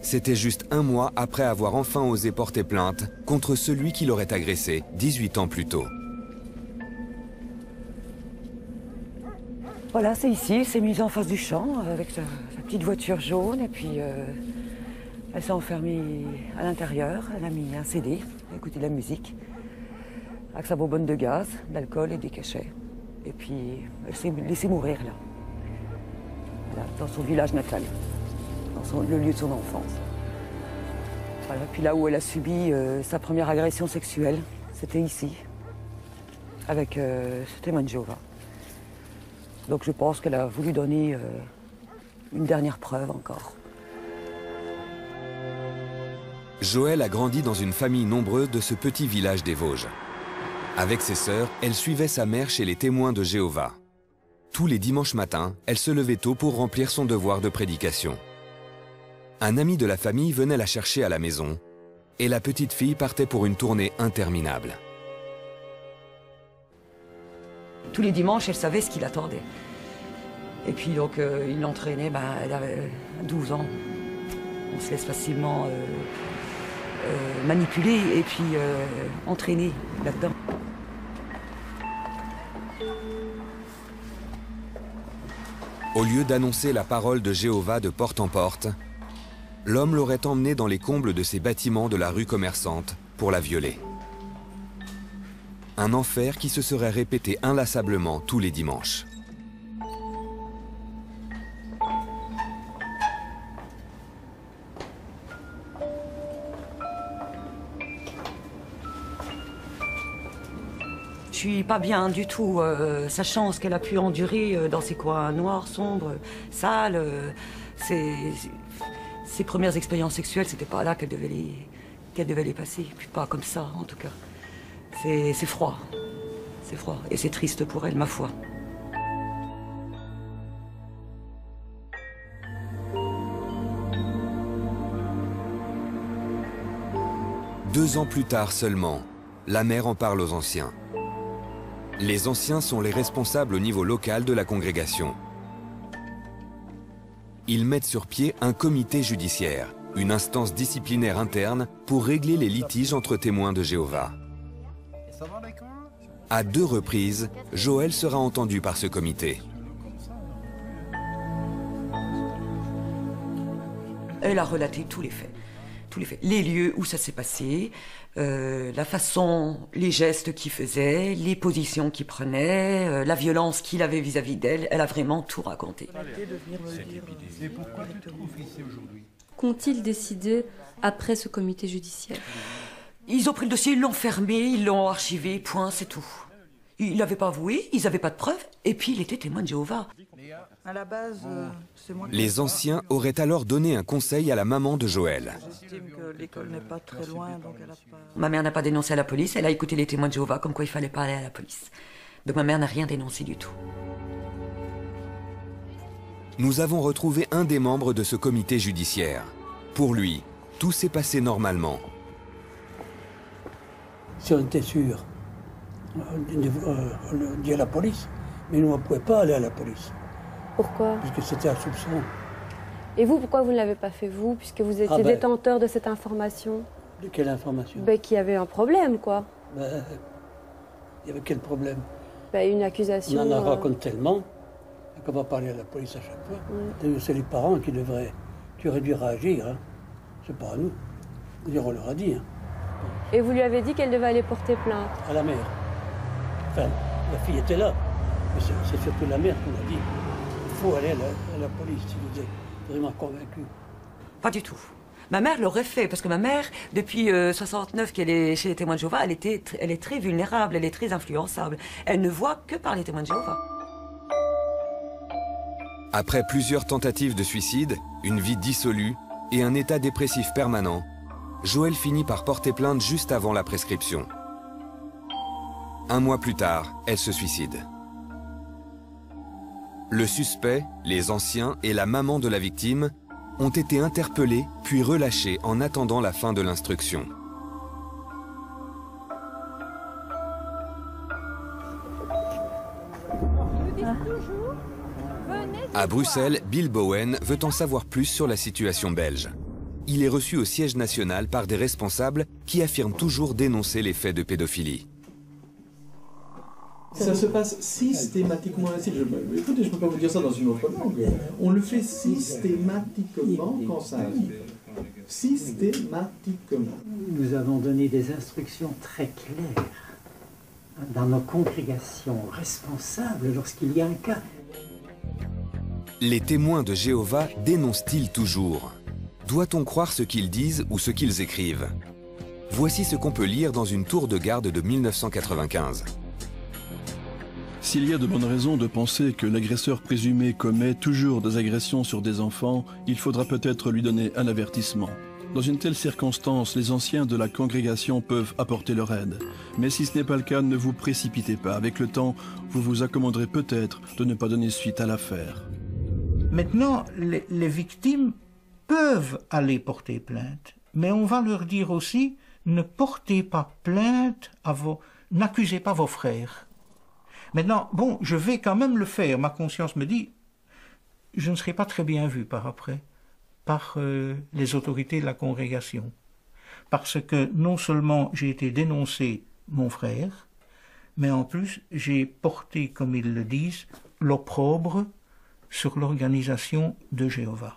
Speaker 11: C'était juste 1 mois après avoir enfin osé porter plainte contre celui qui l'aurait agressé 18 ans plus tôt.
Speaker 8: Voilà, c'est ici, c'est mis en face du champ avec sa petite voiture jaune et puis elle s'est enfermée à l'intérieur, elle a mis un CD, elle a écouté de la musique avec sa bonbonne de gaz, d'alcool et des cachets. Et puis elle s'est laissée mourir là, voilà, dans son village natal. Le lieu de son enfance. Voilà. Puis là où elle a subi sa première agression sexuelle, c'était ici, avec ce témoin de Jéhovah. Donc je pense qu'elle a voulu donner une dernière preuve encore.
Speaker 11: Joël a grandi dans une famille nombreuse de ce petit village des Vosges. Avec ses sœurs, elle suivait sa mère chez les témoins de Jéhovah. Tous les dimanches matins, elle se levait tôt pour remplir son devoir de prédication. Un ami de la famille venait la chercher à la maison et la petite fille partait pour une tournée interminable.
Speaker 8: Tous les dimanches, elle savait ce qui l'attendait. Et puis donc, il l'entraînait, elle avait 12 ans. On se laisse facilement manipuler et puis entraîner là-dedans.
Speaker 11: Au lieu d'annoncer la parole de Jéhovah de porte en porte, l'homme l'aurait emmenée dans les combles de ces bâtiments de la rue commerçante pour la violer. Un enfer qui se serait répété inlassablement tous les dimanches.
Speaker 8: Je suis pas bien du tout, sachant ce qu'elle a pu endurer dans ces coins noirs, sombres, sales. Ses premières expériences sexuelles, c'était pas là qu'elle devait les passer, puis pas comme ça en tout cas. C'est froid, c'est froid, et c'est triste pour elle, ma foi.
Speaker 11: Deux ans plus tard seulement, la mère en parle aux anciens. Les anciens sont les responsables au niveau local de la congrégation. Ils mettent sur pied un comité judiciaire, une instance disciplinaire interne pour régler les litiges entre témoins de Jéhovah. À 2 reprises, Joël sera entendu par ce comité.
Speaker 8: Elle a relaté tous les faits. Les lieux où ça s'est passé, la façon, les gestes qu'il faisait, les positions qu'il prenait, la violence qu'il avait vis-à-vis d'elle. Elle a vraiment tout raconté.
Speaker 16: Qu'ont-ils décidé après ce comité judiciaire?
Speaker 8: Ils ont pris le dossier, ils l'ont fermé, ils l'ont archivé, point, c'est tout. Il n'avait pas avoué, ils n'avaient pas de preuves, et puis il était témoin de Jéhovah.
Speaker 1: À la base, c'est moi qui...
Speaker 11: Les anciens auraient alors donné un conseil à la maman de Joël.
Speaker 1: J'estime que l'école n'est pas très loin, donc elle a pas...
Speaker 8: Ma mère n'a pas dénoncé à la police, elle a écouté les témoins de Jéhovah, comme quoi il fallait pas aller à la police. Donc ma mère n'a rien dénoncé du tout.
Speaker 11: Nous avons retrouvé un des membres de ce comité judiciaire. Pour lui, tout s'est passé normalement.
Speaker 9: Si on était sûr, on le dit à la police, mais nous, on ne pouvait pas aller à la police.
Speaker 16: Pourquoi?
Speaker 9: Puisque c'était un soupçon.
Speaker 16: Et vous, pourquoi vous ne l'avez pas fait, vous, puisque vous étiez détenteur de cette information?
Speaker 9: De quelle information?
Speaker 16: Qu'il y avait un problème, quoi.
Speaker 9: Il y avait quel problème?
Speaker 16: Une accusation...
Speaker 9: On en raconte tellement qu'on va parler à la police à chaque fois. C'est les parents qui auraient dû réagir. Hein. C'est pas à nous. On leur a dit. Hein.
Speaker 16: Et vous lui avez dit qu'elle devait aller porter plainte?
Speaker 9: À la mère. Enfin, la fille était là. Mais c'est surtout la mère qui m'a dit. Il faut aller à la police si vous êtes vraiment convaincu.
Speaker 8: Pas du tout. Ma mère l'aurait fait, parce que ma mère, depuis 69 qu'elle est chez les témoins de Jéhovah, elle est très vulnérable, elle est très influençable. Elle ne voit que par les témoins de Jéhovah.
Speaker 11: Après plusieurs tentatives de suicide, une vie dissolue et un état dépressif permanent, Joël finit par porter plainte juste avant la prescription. 1 mois plus tard, elle se suicide. Le suspect, les anciens et la maman de la victime ont été interpellés puis relâchés en attendant la fin de l'instruction. À Bruxelles, Bill Bowen veut en savoir plus sur la situation belge. Il est reçu au siège national par des responsables qui affirment toujours dénoncer les faits de pédophilie.
Speaker 14: Ça se passe systématiquement ainsi. Écoutez, je ne peux pas vous dire ça dans une autre langue. On le fait systématiquement quand ça arrive. Systématiquement.
Speaker 19: Nous avons donné des instructions très claires dans nos congrégations responsables lorsqu'il y a un cas.
Speaker 11: Les témoins de Jéhovah dénoncent-ils toujours? Doit-on croire ce qu'ils disent ou ce qu'ils écrivent? Voici ce qu'on peut lire dans une tour de garde de 1995.
Speaker 12: S'il y a de bonnes raisons de penser que l'agresseur présumé commet toujours des agressions sur des enfants, il faudra peut-être lui donner un avertissement. Dans une telle circonstance, les anciens de la congrégation peuvent apporter leur aide. Mais si ce n'est pas le cas, ne vous précipitez pas. Avec le temps, vous vous accommoderez peut-être de ne pas donner suite à l'affaire.
Speaker 15: Maintenant, les victimes peuvent aller porter plainte. Mais on va leur dire aussi, ne portez pas plainte n'accusez pas vos frères. Maintenant, bon, je vais quand même le faire. Ma conscience me dit, je ne serai pas très bien vu par les autorités de la congrégation. Parce que non seulement j'ai été dénoncé mon frère, mais en plus j'ai porté, comme ils le disent, l'opprobre sur l'organisation de Jéhovah.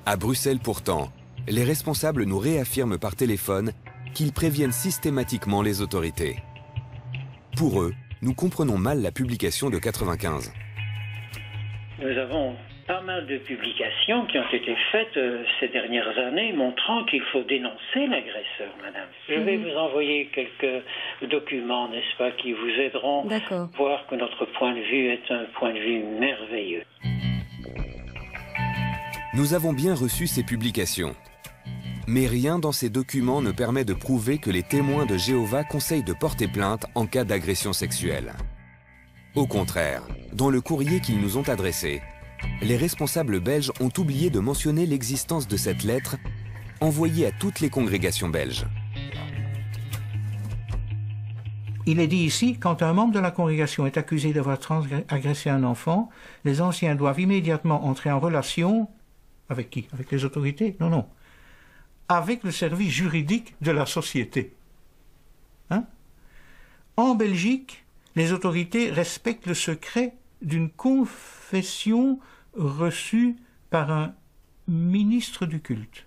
Speaker 11: À Bruxelles pourtant, les responsables nous réaffirment par téléphone qu'ils préviennent systématiquement les autorités. Pour eux, nous comprenons mal la publication de 95.
Speaker 17: Nous avons pas mal de publications qui ont été faites ces dernières années montrant qu'il faut dénoncer l'agresseur, madame. Je vais vous envoyer quelques documents, n'est-ce pas, qui vous aideront à voir que notre point de vue est un point de vue merveilleux.
Speaker 11: Nous avons bien reçu ces publications. Mais rien dans ces documents ne permet de prouver que les témoins de Jéhovah conseillent de porter plainte en cas d'agression sexuelle. Au contraire, dans le courrier qu'ils nous ont adressé, les responsables belges ont oublié de mentionner l'existence de cette lettre envoyée à toutes les congrégations belges.
Speaker 15: Il est dit ici, quand un membre de la congrégation est accusé d'avoir agressé un enfant, les anciens doivent immédiatement entrer en relation avec qui? Avec les autorités? Non, non. Avec le service juridique de la société. Hein? En Belgique, les autorités respectent le secret d'une confession reçue par un ministre du culte.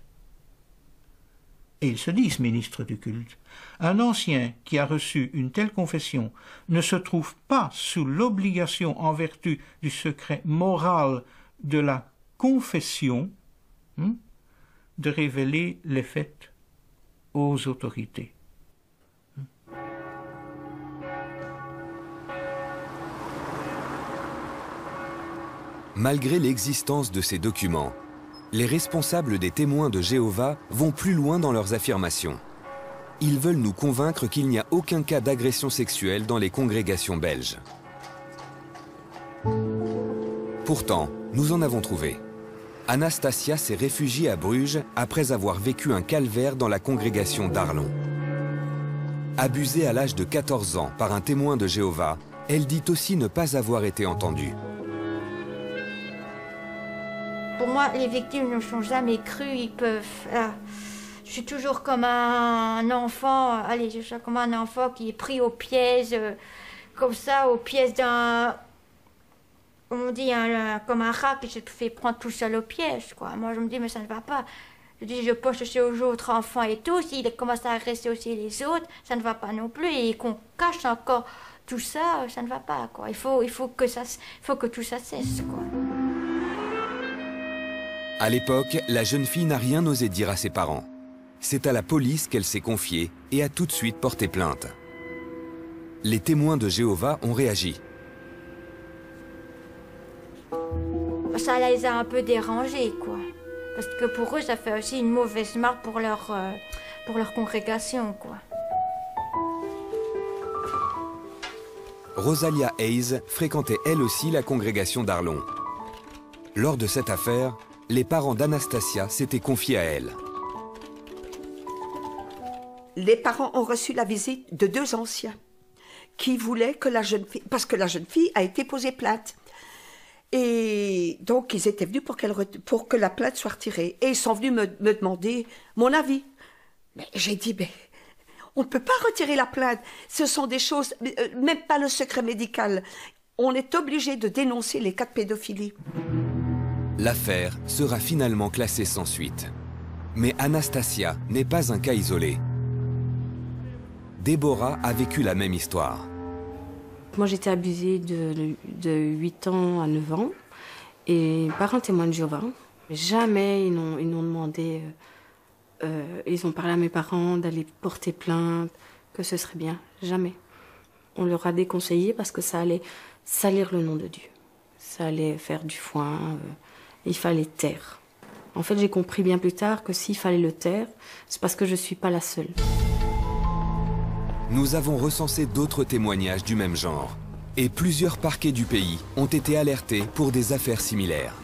Speaker 15: Et ils se disent ministre du culte. Un ancien qui a reçu une telle confession ne se trouve pas sous l'obligation en vertu du secret moral de la confession de révéler les faits aux autorités.
Speaker 11: Malgré l'existence de ces documents, les responsables des témoins de Jéhovah vont plus loin dans leurs affirmations. Ils veulent nous convaincre qu'il n'y a aucun cas d'agression sexuelle dans les congrégations belges. Pourtant, nous en avons trouvé. Anastasia s'est réfugiée à Bruges après avoir vécu un calvaire dans la congrégation d'Arlon. Abusée à l'âge de 14 ans par un témoin de Jéhovah, elle dit aussi ne pas avoir été entendue.
Speaker 20: Pour moi, les victimes ne sont jamais crues, ils peuvent... je suis toujours comme un enfant, allez, je suis comme un enfant qui est pris au piège, comme ça, au piège d'un... On dit comme un rat qui se fait prendre tout seul au piège, quoi. Moi, je me dis, mais ça ne va pas. Je dis, je poche aussi aux autres enfants et tout. S'ils commencent à agresser aussi les autres, ça ne va pas non plus. Et qu'on cache encore tout ça, ça ne va pas, quoi. Il faut que tout ça cesse, quoi.
Speaker 11: À l'époque, la jeune fille n'a rien osé dire à ses parents. C'est à la police qu'elle s'est confiée et a tout de suite porté plainte. Les témoins de Jéhovah ont réagi.
Speaker 20: Ça les a un peu dérangés, quoi. Parce que pour eux, ça fait aussi une mauvaise marque pour leur congrégation, quoi.
Speaker 11: Rosalia Hayes fréquentait elle aussi la congrégation d'Arlon. Lors de cette affaire, les parents d'Anastasia s'étaient confiés à elle.
Speaker 21: Les parents ont reçu la visite de 2 anciens qui voulaient que la jeune fille... Parce que la jeune fille a été posée plainte. Et donc, ils étaient venus pour que la plainte soit retirée. Et ils sont venus me demander mon avis. Mais j'ai dit, mais on ne peut pas retirer la plainte. Ce sont des choses, même pas le secret médical. On est obligé de dénoncer les cas de pédophilie.
Speaker 11: L'affaire sera finalement classée sans suite. Mais Anastasia n'est pas un cas isolé. Déborah a vécu la même histoire.
Speaker 16: Moi, j'étais abusée de 8 ans à 9 ans. Et par un témoin de Jéhovah, jamais ils n'ont demandé... ils ont parlé à mes parents d'aller porter plainte, que ce serait bien. Jamais. On leur a déconseillé parce que ça allait salir le nom de Dieu. Ça allait faire du foin. Il fallait taire. En fait, j'ai compris bien plus tard que s'il fallait le taire, c'est parce que je ne suis pas la seule.
Speaker 11: Nous avons recensé d'autres témoignages du même genre. Et plusieurs parquets du pays ont été alertés pour des affaires similaires.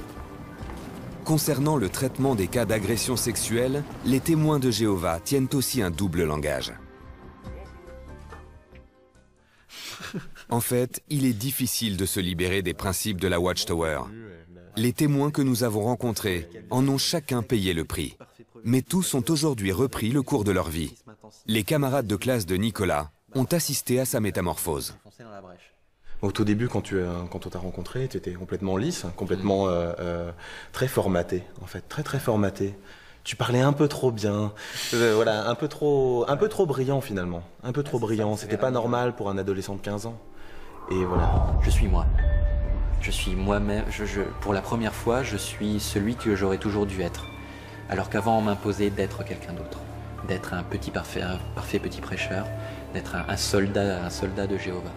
Speaker 11: Concernant le traitement des cas d'agression sexuelle, les témoins de Jéhovah tiennent aussi un double langage. En fait, il est difficile de se libérer des principes de la Watchtower. Les témoins que nous avons rencontrés en ont chacun payé le prix. Mais tous ont aujourd'hui repris le cours de leur vie. Les camarades de classe de Nicolas ont assisté à sa métamorphose.
Speaker 10: Au tout début, quand on t'a rencontré, tu étais complètement lisse, complètement très formaté, en fait, très formaté. Tu parlais un peu trop bien, voilà, un peu trop brillant finalement, un peu trop brillant. C'était pas normal pour un adolescent de 15 ans. Et voilà.
Speaker 3: Je suis moi. Je suis moi-même. Pour la première fois, je suis celui que j'aurais toujours dû être. Alors qu'avant, on m'imposait d'être quelqu'un d'autre, d'être un parfait petit prêcheur, d'être un soldat de Jéhovah.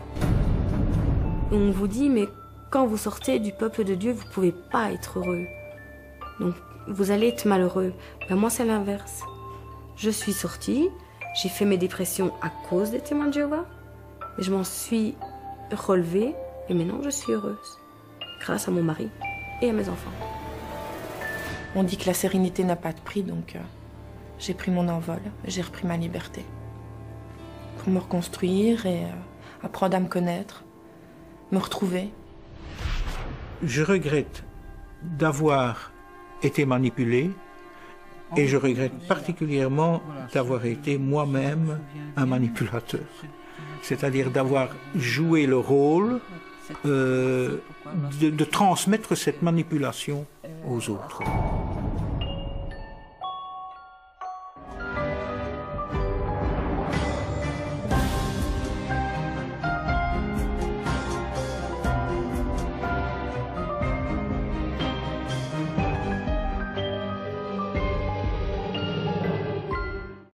Speaker 16: On vous dit, mais quand vous sortez du peuple de Dieu, vous ne pouvez pas être heureux. Donc, vous allez être malheureux. Ben, moi, c'est l'inverse. Je suis sortie, j'ai fait mes dépressions à cause des témoins de Jéhovah, mais je m'en suis relevée et maintenant, je suis heureuse. Grâce à mon mari et à mes enfants.
Speaker 13: On dit que la sérénité n'a pas de prix, donc j'ai pris mon envol, j'ai repris ma liberté. Pour me reconstruire et apprendre à me connaître, me retrouver.
Speaker 15: Je regrette d'avoir été manipulé et je regrette particulièrement d'avoir été moi-même un manipulateur. C'est-à-dire d'avoir joué le rôle de transmettre cette manipulation aux autres.